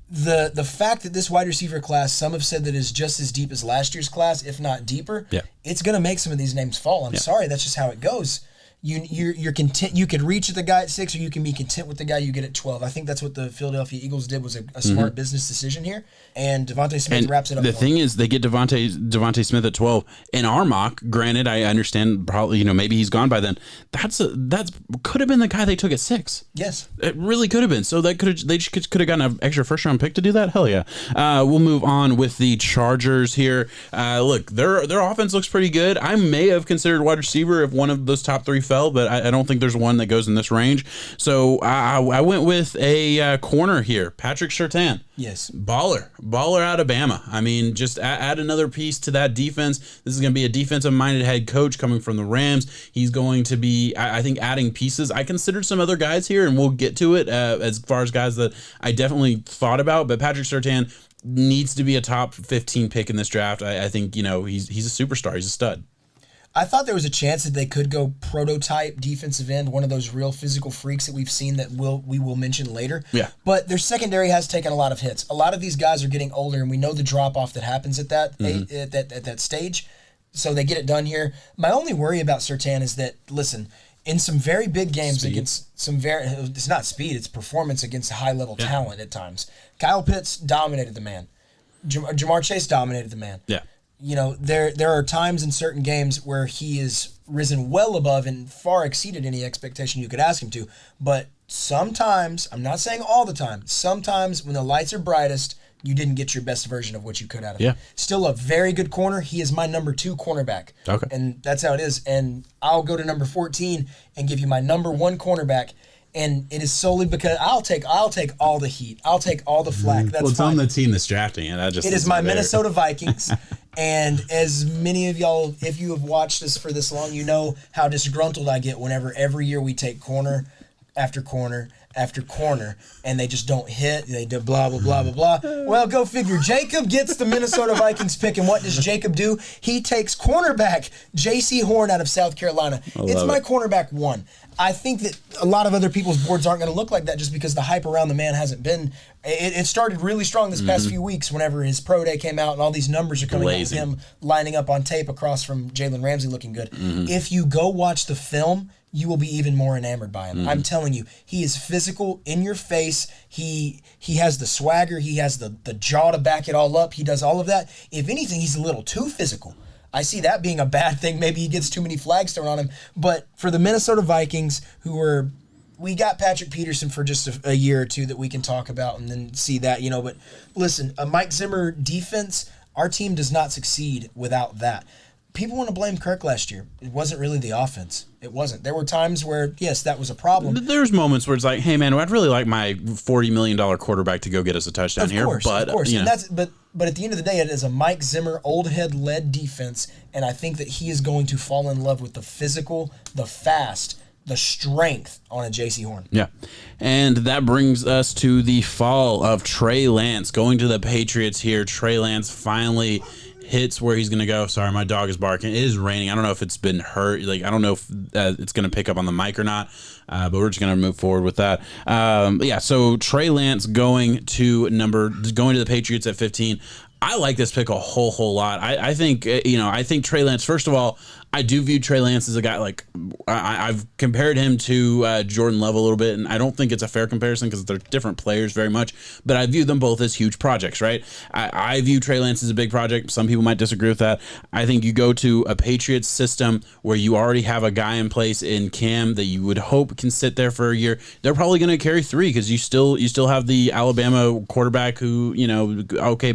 The fact that this wide receiver class, some have said that is just as deep as last year's class, if not deeper, it's going to make some of these names fall. I'm sorry, that's just how it goes. you're content. You could reach the guy at 6, or you can be content with the guy you get at 12. I think that's what the Philadelphia Eagles did, was a smart business decision here. And Devontae Smith wraps it up. The thing is, they get Devontae Smith at 12 in our mock. Granted, I understand probably maybe he's gone by then. That's could have been the guy they took at 6. Yes, it really could have been. So they could have gotten an extra first round pick to do that. Hell yeah. We'll move on with the Chargers here. Look, their offense looks pretty good. I may have considered wide receiver if one of those top 3 fell, but I don't think there's one that goes in this range. So I went with a corner here, Patrick Surtain. Yes. Baller out of Bama. I mean, just add another piece to that defense. This is going to be a defensive-minded head coach coming from the Rams. He's going to be, I think, adding pieces. I considered some other guys here, and we'll get to it as far as guys that I definitely thought about. But Patrick Surtain needs to be a top 15 pick in this draft. I think, he's a superstar. He's a stud. I thought there was a chance that they could go prototype defensive end, one of those real physical freaks that we've seen that we will mention later. Yeah. But their secondary has taken a lot of hits. A lot of these guys are getting older, and we know the drop-off that happens at that at that stage. So they get it done here. My only worry about Surtain is that, listen, in some very big games against it's not speed, it's performance against high-level talent at times. Kyle Pitts dominated the man. Jamar Chase dominated the man. Yeah. There are times in certain games where he is risen well above and far exceeded any expectation you could ask him to. But sometimes, I'm not saying all the time, sometimes when the lights are brightest, you didn't get your best version of what you could out of him. Still a very good corner. He is my number 2 cornerback. Okay. And that's how it is. And I'll go to number 14 and give you my number 1 cornerback. And it is solely because I'll take all the heat. I'll take all the flack. That's it's fine. on the team that's drafting it. It is my Minnesota Vikings. And as many of y'all, if you have watched us for this long, you know how disgruntled I get whenever every year we take corner after corner after corner, and they just don't hit. They do blah, blah, blah, blah, blah. Well, go figure. Jacob gets the Minnesota Vikings pick, and what does Jacob do? He takes cornerback J.C. Horn out of South Carolina. It's my cornerback 1. I think that a lot of other people's boards aren't going to look like that just because the hype around the man hasn't been. It started really strong this past few weeks whenever his pro day came out and all these numbers are coming out with him lining up on tape across from Jalen Ramsey looking good. If you go watch the film, you will be even more enamored by him. I'm telling you, he is physical, in your face. He has the swagger. He has the jaw to back it all up. He does all of that. If anything, he's a little too physical. I see that being a bad thing. Maybe he gets too many flags thrown on him. But for the Minnesota Vikings, we got Patrick Peterson for just a year or two that we can talk about and then see that, But listen, a Mike Zimmer defense, our team does not succeed without that. People want to blame Kirk last year. It wasn't really the offense. It wasn't. There were times where, yes, that was a problem. There's moments where it's like, hey, man, I'd really like my $40 million quarterback to go get us a touchdown here. Of course. And but at the end of the day, it is a Mike Zimmer, old head-led defense, and I think that he is going to fall in love with the physical, the fast, the strength on a J.C. Horn. Yeah. And that brings us to the fall of Trey Lance going to the Patriots here. Trey Lance finally hits where he's going to go. Sorry, my dog is barking. It is raining. I don't know if it's been hurt. I don't know if it's going to pick up on the mic or not, but we're just going to move forward with that. So Trey Lance going to the Patriots at 15. I like this pick a whole lot. I think Trey Lance, first of all, I do view Trey Lance as a guy I've compared him to Jordan Love a little bit, and I don't think it's a fair comparison because they're different players very much, but I view them both as huge projects, right? I view Trey Lance as a big project. Some people might disagree with that. I think you go to a Patriots system where you already have a guy in place in Cam that you would hope can sit there for a year. They're probably going to carry 3 because you still have the Alabama quarterback who,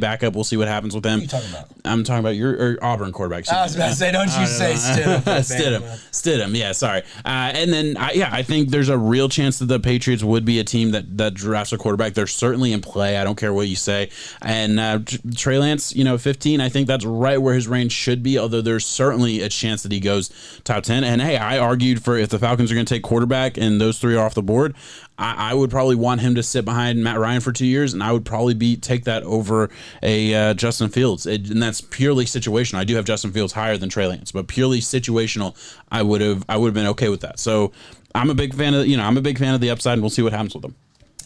backup. We'll see what happens with them. What are you talking about? I'm talking about your Auburn quarterback. I was about to say, don't you say Stidham. Yeah, sorry. And then, I think there's a real chance that the Patriots would be a team that drafts a quarterback. They're certainly in play. I don't care what you say. And Trey Lance, 15, I think that's right where his range should be, although there's certainly a chance that he goes top 10. And, hey, I argued for if the Falcons are going to take quarterback and those 3 are off the board, I would probably want him to sit behind Matt Ryan for 2 years, and I would probably take that over a Justin Fields. And that's purely situational. I do have Justin Fields higher than Trey Lance, but purely situational, I would have been okay with that. So I'm a big fan of the upside, and we'll see what happens with them.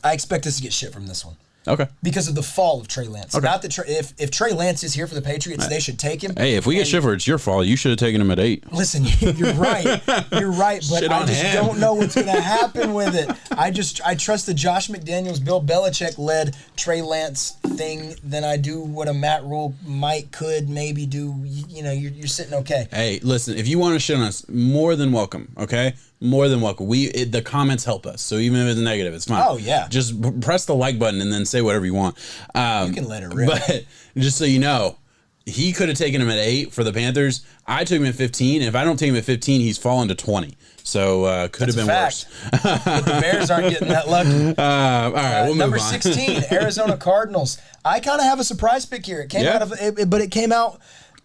I expect us to get shit from this one. Okay. Because of the fall of Trey Lance. Okay. Not that if Trey Lance is here for the Patriots, they should take him. Hey, if we get Schiffer, it's your fault. You should have taken him at 8. Listen, you're right. You're right, but I just don't know what's going to happen with it. I trust the Josh McDaniels, Bill Belichick led Trey Lance thing than I do what a Matt Rule could maybe do. You're sitting okay. Hey, listen, if you want to shit on us, more than welcome, okay? More than welcome. The comments help us, so even if it's negative, it's fine. Oh, yeah. Just press the like button and then say whatever you want. You can let it rip. But just so you know, he could have taken him at 8 for the Panthers. I took him at 15. If I don't take him at 15, he's fallen to 20. So could have been worse. But the Bears aren't getting that lucky. All right, we'll move on. Number 16, Arizona Cardinals. I kind of have a surprise pick here. It came out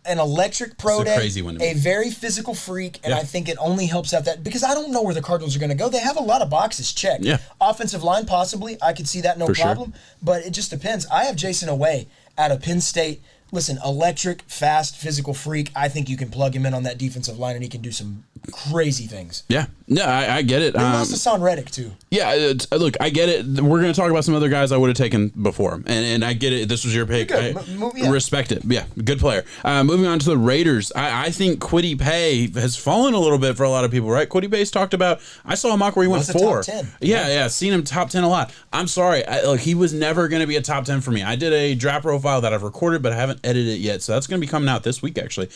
an electric pro day, crazy one to me. a very physical freak, and I think it only helps out that because I don't know where the Cardinals are going to go. They have a lot of boxes checked. Yeah. Offensive line, possibly. I could see that, no problem. Sure. But it just depends. I have Jason Away out of Penn State. Listen, electric, fast, physical freak. I think you can plug him in on that defensive line, and he can do some crazy things. Yeah. I get it. They lost Hassan Reddick, too. Yeah, look, I get it. We're going to talk about some other guys I would have taken before, and I get it. This was your pick. I respect it. Yeah, good player. Moving on to the Raiders, I think Kwity Paye has fallen a little bit for a lot of people, right? Kwity Paye's talked about. I saw a mock where he went 4. Top 10. Yeah, seen him top 10 a lot. I'm sorry. He was never going to be a top 10 for me. I did a draft profile that I've recorded, but I haven't edited it yet, so that's going to be coming out this week, actually.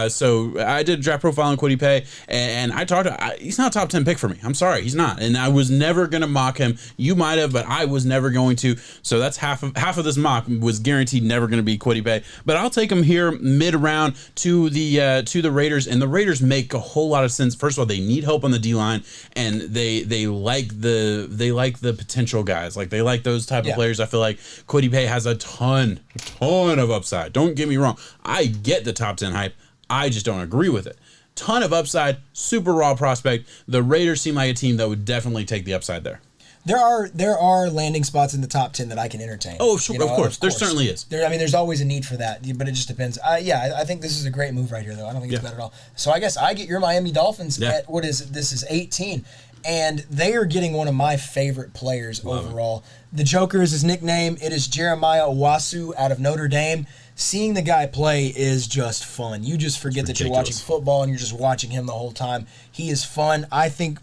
So I did a draft profile on Kwity Paye, and I talked to he's not a top 10 pick for me. I'm sorry, he's not. And I was never going to mock him. You might have, but I was never going to. So that's half of this mock was guaranteed never going to be Kwity Paye. But I'll take him here mid-round to the Raiders. And the Raiders make a whole lot of sense. First of all, they need help on the D-line, and they like the potential guys. Like, they like those type of players. I feel like Kwity Paye has a ton of upside. Don't get me wrong. I get the top 10 hype. I just don't agree with it. Ton of upside, super raw prospect. The Raiders seem like a team that would definitely take the upside there. There are landing spots in the top 10 that I can entertain. Oh, sure, of course. There certainly is. There's always a need for that, but it just depends. I think this is a great move right here, though. I don't think it's bad at all. So I guess I get your Miami Dolphins at, this is 18. And they are getting one of my favorite players overall. The Joker is his nickname. It is Jeremiah Owasu out of Notre Dame. Seeing the guy play is just fun. You just forget that you're watching football and you're just watching him the whole time. He is fun. I think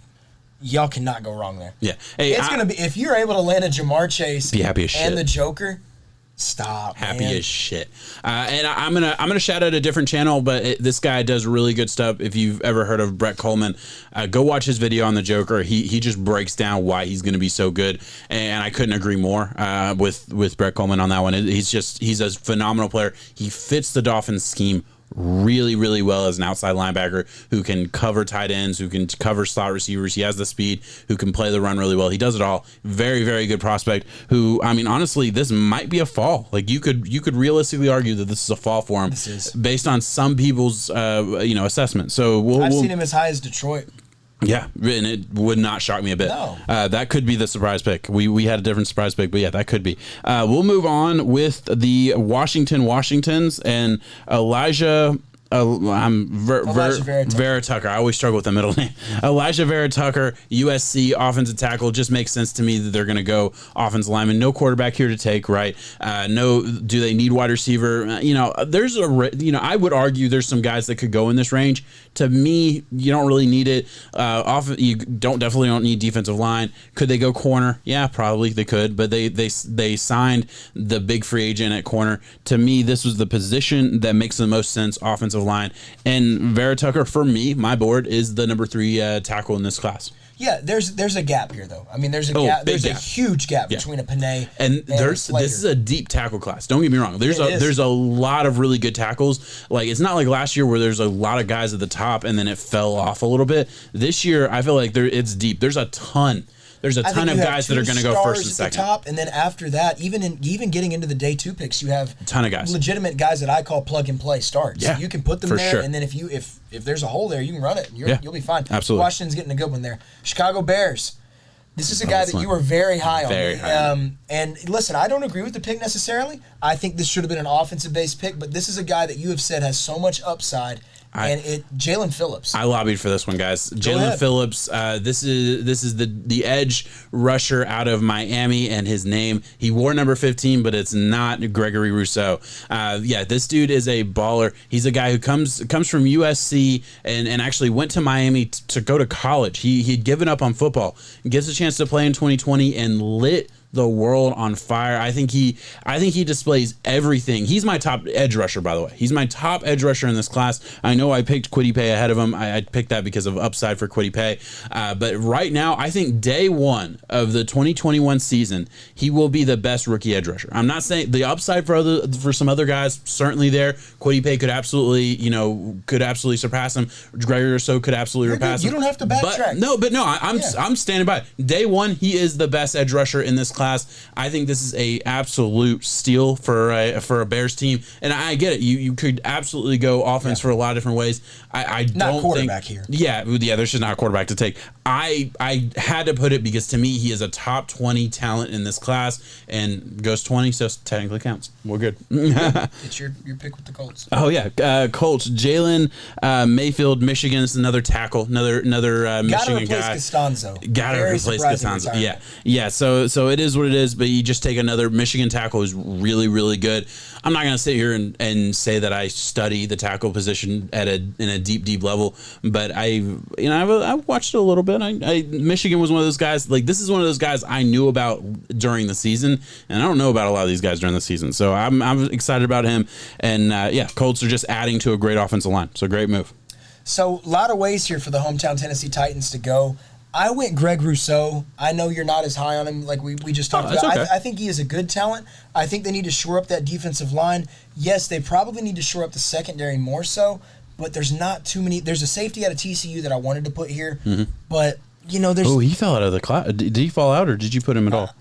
y'all cannot go wrong there. Yeah. Hey, it's gonna be, if you're able to land a Jamar Chase be happy as shit. And the Joker, stop. Happy man. as shit. And I'm gonna shout out a different channel, but this guy does really good stuff. If you've ever heard of Brett Coleman, go watch his video on the Joker. He just breaks down why he's gonna be so good, and I couldn't agree more with Brett Coleman on that one. He's a phenomenal player. He fits the Dolphins scheme really, really well as an outside linebacker who can cover tight ends, who can cover slot receivers. He has the speed, who can play the run really well. He does it all. Very, very good prospect who, I mean, honestly, this might be a fall. Like, you could realistically argue that this is a fall for him based on some people's, assessment. So I've seen him as high as Detroit. Yeah, and it would not shock me a bit. No. That could be the surprise pick. We had a different surprise pick, but yeah, that could be. We'll move on with the Washingtons and Elijah. Vera Tucker. I always struggle with the middle name. Elijah Vera Tucker, USC offensive tackle. Just makes sense to me that they're going to go offensive lineman. No quarterback here to take, right? Do they need wide receiver? I would argue there's some guys that could go in this range. To me, you don't really need it. You definitely don't need defensive line. Could they go corner? Yeah, probably they could, but they signed the big free agent at corner. To me, this was the position that makes the most sense, offensive line. And Vera Tucker, for me, my board is the number 3 tackle in this class. Yeah, there's a gap here, though. I mean, there's a gap. There's a huge gap between a Panay and this is a deep tackle class. Don't get me wrong. There's a lot of really good tackles. Like, it's not like last year where there's a lot of guys at the top and then it fell off a little bit. This year, I feel like it's deep. There's a ton. There's a ton of guys that are going to go first and second. At the top, and then after that, even getting into the day 2 picks, you have a ton of guys, legitimate guys that I call plug and play starts. Yeah, you can put them there, sure. And then if there's a hole there, you can run it. And you'll be fine. Absolutely. Washington's getting a good one there. Chicago Bears. This is a guy that you were very high on. Very high. And listen, I don't agree with the pick necessarily. I think this should have been an offensive-based pick, but this is a guy that you have said has so much upside, Jalen Phillips. I lobbied for this one, guys. Jalen Phillips. This is the edge rusher out of Miami, and his name, he wore number 15, but it's not Gregory Rousseau. This dude is a baller. He's a guy who comes from USC and actually went to Miami to go to college. He'd given up on football, gets a chance to play in 2020 and lit the world on fire. I think he displays everything. He's my top edge rusher, by the way. He's my top edge rusher in this class. I know I picked Kwity Paye ahead of him. I picked that because of upside for Kwity Paye. But right now, I think day one of the 2021 season, he will be the best rookie edge rusher. I'm not saying the upside for some other guys, certainly there. Kwity Paye could absolutely surpass him. Gregory Rousseau could absolutely surpass him. You don't have to backtrack. I'm standing by it. Day one, he is the best edge rusher in this class. I think this is a absolute steal for a Bears team, and I get it. You could absolutely go offense for a lot of different ways. I don't quarterback think, here. Yeah, there's just not a quarterback to take. I had to put it because to me he is a top 20 talent in this class, and goes 20, so technically counts. We're good. It's your pick with the Colts. Oh yeah, Colts. Jalen Mayfield, Michigan is another tackle, another Michigan guy. Gotta replace Costanzo. Yeah. So it is what it is, but you just take another Michigan tackle who's really, really good. I'm not going to sit here and say that I study the tackle position in a deep level, but I watched it a little bit. Michigan was one of those guys. Like, this is one of those guys I knew about during the season, and I don't know about a lot of these guys during the season. So I'm excited about him. And Colts are just adding to a great offensive line. So great move. So a lot of ways here for the hometown Tennessee Titans to go. I went Greg Rousseau. I know you're not as high on him like we just talked about. Okay. I think he is a good talent. I think they need to shore up that defensive line. Yes, they probably need to shore up the secondary more so, but there's not too many. There's a safety out of TCU that I wanted to put here, but there's... Oh, he fell out of the class. Did he fall out, or did you put him at all?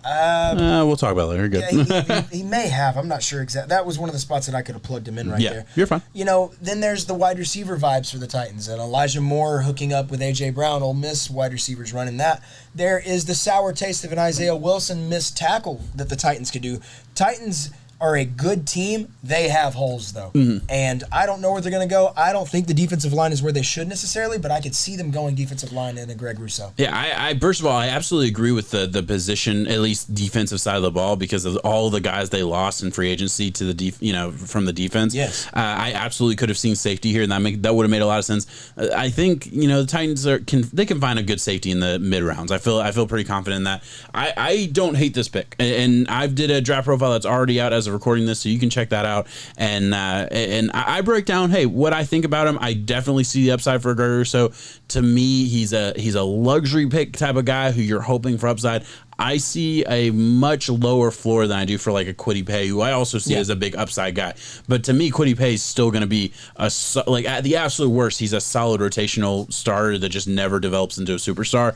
We'll talk about it later. You're good. Yeah, he may have. I'm not sure exactly. That was one of the spots that I could have plugged him in there. Yeah, you're fine. Then there's the wide receiver vibes for the Titans. And Elijah Moore hooking up with A.J. Brown, Ole Miss wide receivers running that. There is the sour taste of an Isaiah Wilson missed tackle that the Titans could do. Titans are a good team. They have holes, though. Mm-hmm. And I don't know where they're going to go. I don't think the defensive line is where they should necessarily, but I could see them going defensive line and a Greg Rousseau. Yeah, I first of all, I absolutely agree with the position, at least defensive side of the ball, because of all the guys they lost in free agency to the from the defense. Yes. I absolutely could have seen safety here, and that would have made a lot of sense. I think the Titans can find a good safety in the mid rounds. I feel pretty confident in that. I don't hate this pick, and I did a draft profile that's already out as of recording this, so you can check that out. And I break down, hey, what I think about him. I definitely see the upside for Gregory. So to me, he's a luxury pick type of guy who you're hoping for upside. I see a much lower floor than I do for like a Kwity Paye, who I also see as a big upside guy. But to me, Kwity Paye is still going to be at the absolute worst, he's a solid rotational starter that just never develops into a superstar.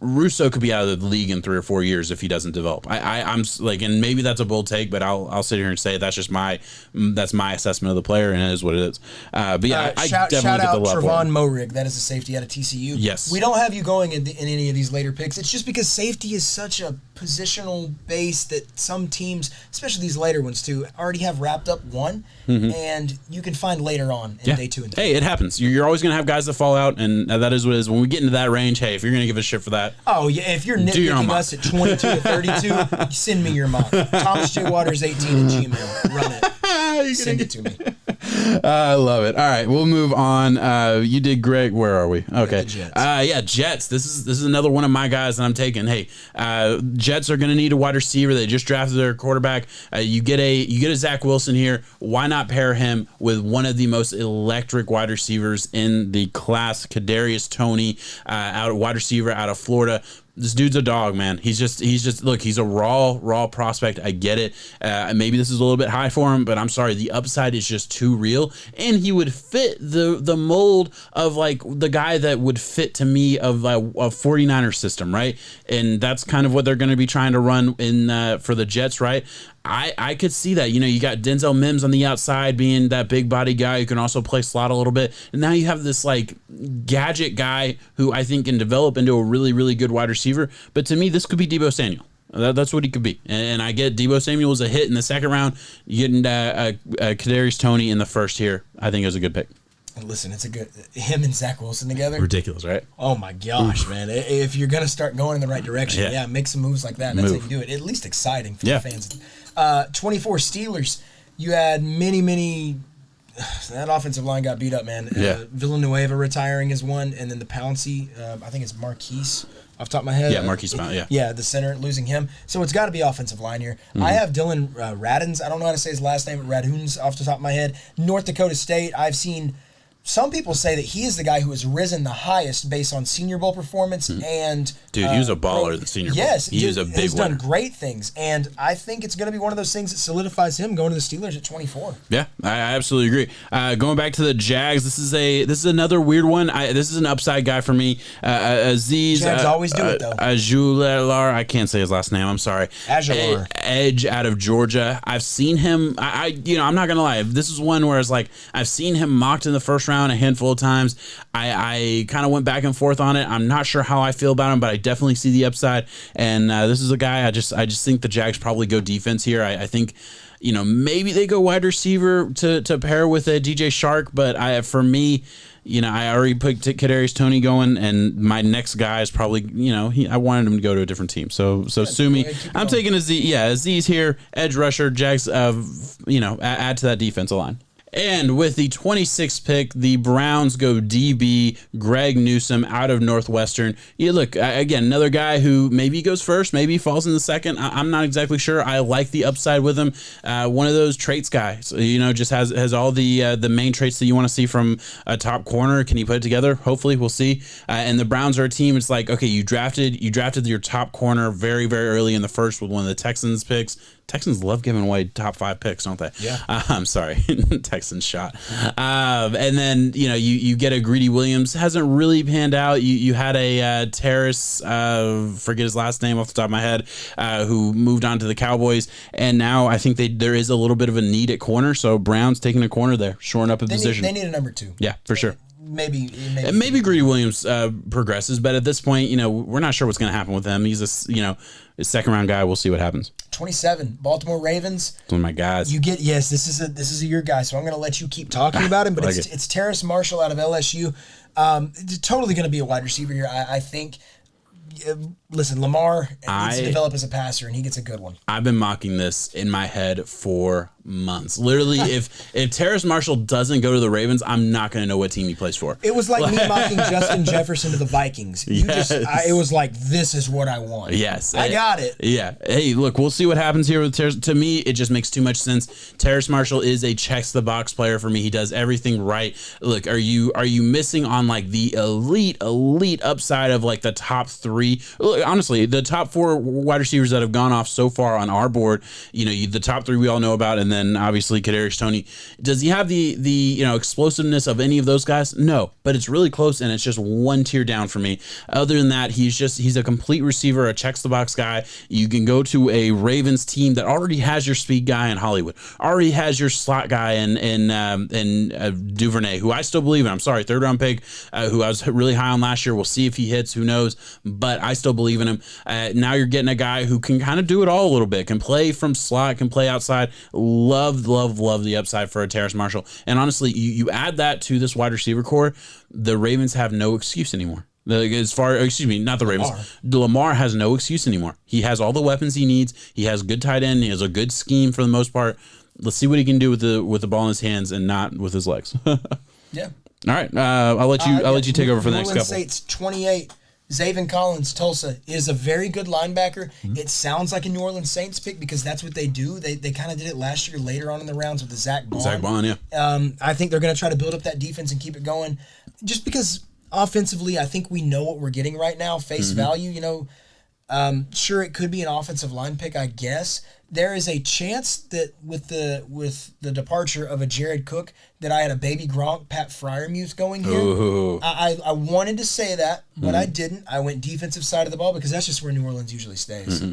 Rousseau could be out of the league in 3 or 4 years if he doesn't develop. I'm like, and maybe that's a bold take, but I'll sit here and say that's just my assessment of the player, and it is what it is. But yeah, I definitely shout get the out love. Trevon Moehrig, that is a safety out of TCU. Yes, we don't have you going in any of these later picks. It's just because safety is such a positional base that some teams, especially these later ones too, already have wrapped up one, and you can find later on in day 2 and 3. Hey, it happens. You're always going to have guys that fall out, and that is what it is. When we get into that range, hey, if you're going to give a shit for that, oh yeah, if you're nitpicking us at 22 to 32, send me your mock. Thomas J. Waters 18 at Gmail. Run it. Send it to me. I love it. All right, we'll move on. You did great. Where are we? Okay. Jets. Jets. This is another one of my guys that I'm taking. Hey, Jets are going to need a wide receiver. They just drafted their quarterback. You get a Zach Wilson here. Why not pair him with one of the most electric wide receivers in the class, Kadarius Toney, wide receiver out of Florida. This dude's a dog, man. He's just look, he's a raw prospect. I get it. Maybe this is a little bit high for him, but I'm sorry. The upside is just too real. And he would fit the mold of like the guy that would fit to me of a 49er system, right? And that's kind of what they're going to be trying to run in for the Jets, right? I could see that. You got Denzel Mims on the outside being that big body guy who can also play slot a little bit. And now you have this like gadget guy who I think can develop into a really, really good wide receiver. But to me, this could be Deebo Samuel. That's what he could be. And I get Deebo Samuel was a hit in the second round. You getting Kadarius Toney in the first here. I think it was a good pick. Listen, it's a good him and Zach Wilson together. Ridiculous, right? Oh my gosh, man! If you're gonna start going in the right direction, make some moves like that. That's how you do it. At least exciting for the fans. 24 Steelers. You had many. That offensive line got beat up, man. Villanueva retiring is one, and then the Pouncey, I think it's Marquise off the top of my head. Yeah, Marquise Pouncey, Yeah, the center, losing him. So it's got to be offensive line here. I have Dylan Radins. I don't know how to say his last name, but Radhuns off the top of my head. North Dakota State, I've seen some people say that he is the guy who has risen the highest based on Senior Bowl performance and... Dude, he was a baller at the Senior Bowl. Yes. He was a big He's winner. done great things, and I think it's going to be one of those things that solidifies him going to the Steelers at 24. Yeah, I absolutely agree. Going back to the Jags, this is another weird one. This is an upside guy for me. Aziz... Jags always do it, though. Ajular, I can't say his last name, I'm sorry. Aguilar. Edge out of Georgia. I've seen him... I'm not going to lie. This is one where it's like, I've seen him mocked in the first round a handful of times. I kind of went back and forth on it. I'm not sure how I feel about him, but I definitely see the upside. And this is a guy I just think the Jags probably go defense here. I think, maybe they go wide receiver to pair with a DJ Shark, but for me, I already put Kadarius Toney going, and my next guy is probably, I wanted him to go to a different team. So sue me. I'm taking Aziz here, edge rusher, Jags, add to that defensive line. And with the 26th pick, the Browns go DB Greg Newsome out of Northwestern. You look, again, another guy who maybe goes first, maybe falls in the second. I'm not exactly sure. I like the upside with him. One of those traits guys, just has all the main traits that you want to see from a top corner. Can he put it together? Hopefully, we'll see. And the Browns are a team. It's like, okay, you drafted your top corner very, very early in the first with one of the Texans picks. Texans love giving away top 5 picks, don't they? Yeah. I'm sorry. Texans shot. And then, you get a Greedy Williams. Hasn't really panned out. You had a Terrace, forget his last name off the top of my head, who moved on to the Cowboys. And now I think there is a little bit of a need at corner. So Brown's taking a corner there, shoring up a position. They need a number 2. Yeah, for sure. Maybe Greedy Williams progresses, but at this point, we're not sure what's going to happen with him. He's a second round guy. We'll see what happens. 27 Baltimore Ravens. One of my guys. You get this is your guy, so I'm going to let you keep talking about him. But like it's Terrace Marshall out of LSU. Totally going to be a wide receiver here. I think. Listen, Lamar needs to develop as a passer, and he gets a good one. I've been mocking this in my head for months. Literally, if Terrace Marshall doesn't go to the Ravens, I'm not going to know what team he plays for. It was like me mocking Justin Jefferson to the Vikings. It was like, this is what I want. Yes. I got it. Yeah. Hey, look, we'll see what happens here with Terrace. To me, it just makes too much sense. Terrace Marshall is a checks the box player for me. He does everything right. Look, are you missing on like the elite upside of like the top 3? Look, honestly, the top 4 wide receivers that have gone off so far on our board, the top 3 we all know about, and then obviously Kadarius Toney. Does he have the explosiveness of any of those guys? No, but it's really close, and it's just one tier down for me. Other than that, he's a complete receiver, a checks the box guy. You can go to a Ravens team that already has your speed guy in Hollywood, already has your slot guy in Duvernay, who I still believe in. I'm sorry, 3rd round pick, who I was really high on last year. We'll see if he hits. Who knows? But I still believe in him. Now you're getting a guy who can kind of do it all a little bit, can play from slot, can play outside. Love the upside for a Terrace Marshall. And honestly, you add that to this wide receiver core, the Ravens have no excuse anymore. Not the Ravens. Lamar has no excuse anymore. He has all the weapons he needs. He has good tight end. He has a good scheme for the most part. Let's see what he can do with the ball in his hands and not with his legs. Yeah. All right. I'll let you take over for the next couple. State's 28. Zaven Collins, Tulsa, is a very good linebacker. Mm-hmm. It sounds like a New Orleans Saints pick because that's what they do. They kind of did it last year later on in the rounds with the Zach Bond. Yeah. I think they're going to try to build up that defense and keep it going. Just because offensively, I think we know what we're getting right now. Face value, sure, it could be an offensive line pick, I guess. There is a chance that with the departure of a Jared Cook that I had a baby Gronk, Pat Freiermuth going here. Ooh. I wanted to say that, but I didn't. I went defensive side of the ball because that's just where New Orleans usually stays. Mm-hmm.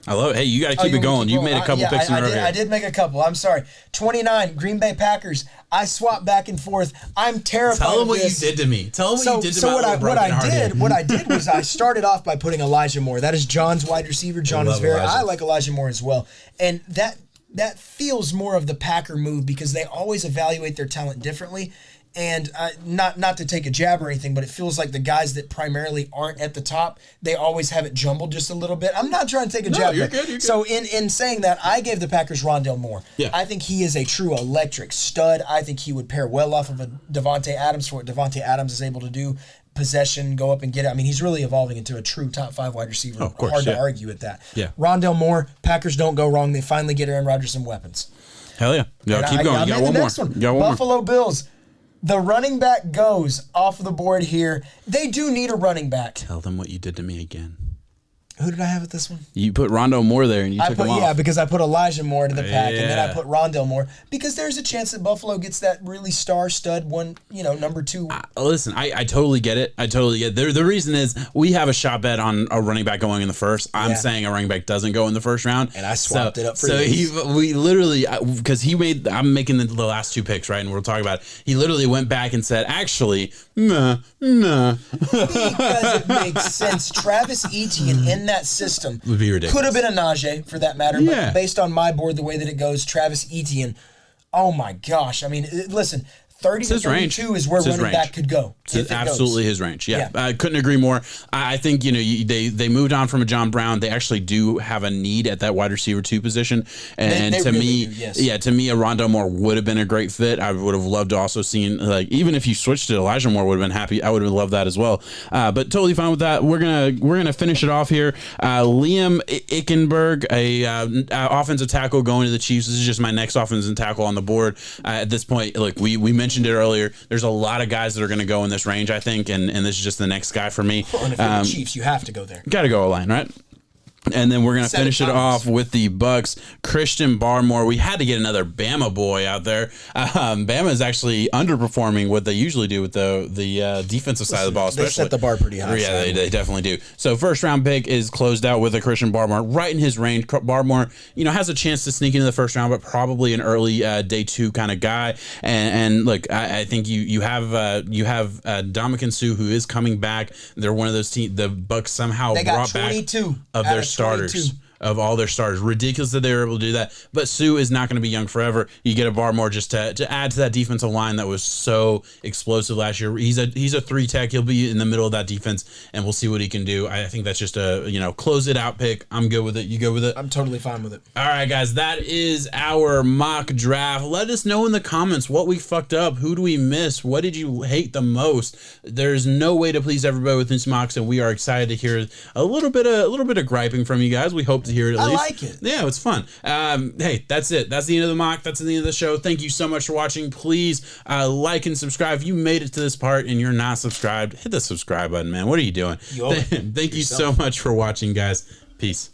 I love it. Hey, you got to keep it going. You made a couple picks in a row here. I did make a couple. I'm sorry. 29, Green Bay Packers. I swapped back and forth. I'm terrified. Tell them what you did to me. Tell them what you did to me. What I did was I started off by putting Elijah Moore. That is John's wide receiver. I like Elijah Moore as well. And that feels more of the Packer move because they always evaluate their talent differently. And not to take a jab or anything, but it feels like the guys that primarily aren't at the top, they always have it jumbled just a little bit. I'm not trying to take a jab. You're good. So in saying that, I gave the Packers Rondale Moore. Yeah. I think he is a true electric stud. I think he would pair well off of a Devontae Adams for what Devontae Adams is able to do. Possession, go up and get it. I mean, he's really evolving into a true top 5 wide receiver. Of course, Hard to argue with that. Yeah. Rondale Moore, Packers don't go wrong. They finally get Aaron Rodgers some weapons. Hell yeah. Keep going. You got one more. Buffalo Bills. The running back goes off the board here. They do need a running back. Tell them what you did to me again. Who did I have at this one? You put Rondo Moore there and you took him off. Yeah, because I put Elijah Moore to the pack, and then I put Rondale Moore because there's a chance that Buffalo gets that really star stud one, number 2. Listen, I totally get it. The reason is we have a shot bet on a running back going in the first. I'm saying a running back doesn't go in the first round. And I swapped it up for we literally, because I'm making the last 2 picks, right? And we'll talk about it. He literally went back and said, actually, nah. Because it makes sense. Travis Etienne in that system would be ridiculous. Could have been a Najee for that matter, but based on my board, the way that it goes, Travis Etienne, oh my gosh. I mean, listen, 30 to 32 is where running back could go. It's absolutely his range. Yeah. I couldn't agree more. I think, they moved on from a John Brown. They actually do have a need at that wide receiver 2 position. And they to really me, do, yes. To me, a Rondo Moore would have been a great fit. I would have loved to also seen, even if you switched to Elijah Moore, would have been happy. I would have loved that as well. But totally fine with that. We're gonna finish it off here. Liam Ickenberg, a offensive tackle going to the Chiefs. This is just my next offensive tackle on the board. At this point, look, we mentioned it earlier. There's a lot of guys that are going to go in this range, I think, and this is just the next guy for me. Well, and if you're the Chiefs, you have to go there. Got to go O-line, right? And then we're going to finish it off with the Bucks. Christian Barmore. We had to get another Bama boy out there. Bama is actually underperforming what they usually do with the defensive side of the ball. Especially. They set the bar pretty high. Yeah, they definitely do. So first round pick is closed out with a Christian Barmore right in his range. Barmore, has a chance to sneak into the first round, but probably an early day 2 kind of guy. And look, I think you have Ndamukong Suh, who is coming back. They're one of those teams. The Bucks somehow brought back of their starters. 22. Of all their starters. Ridiculous that they were able to do that. But Sue is not going to be young forever. You get a Barmore just to add to that defensive line that was so explosive last year. He's a 3 tech. He'll be in the middle of that defense, and we'll see what he can do. I think that's just a close it out pick. I'm good with it. You good with it? I'm totally fine with it. All right, guys. That is our mock draft. Let us know in the comments what we fucked up. Who do we miss? What did you hate the most? There's no way to please everybody with these mocks, and we are excited to hear a little bit of griping from you guys. We hope to hear it at least. I like it. Yeah, it's fun. Hey, that's it. That's the end of the mock. That's the end of the show. Thank you so much for watching. Please like and subscribe. If you made it to this part and you're not subscribed, hit the subscribe button, man. What are you doing? Thank you so much for watching, guys. Peace.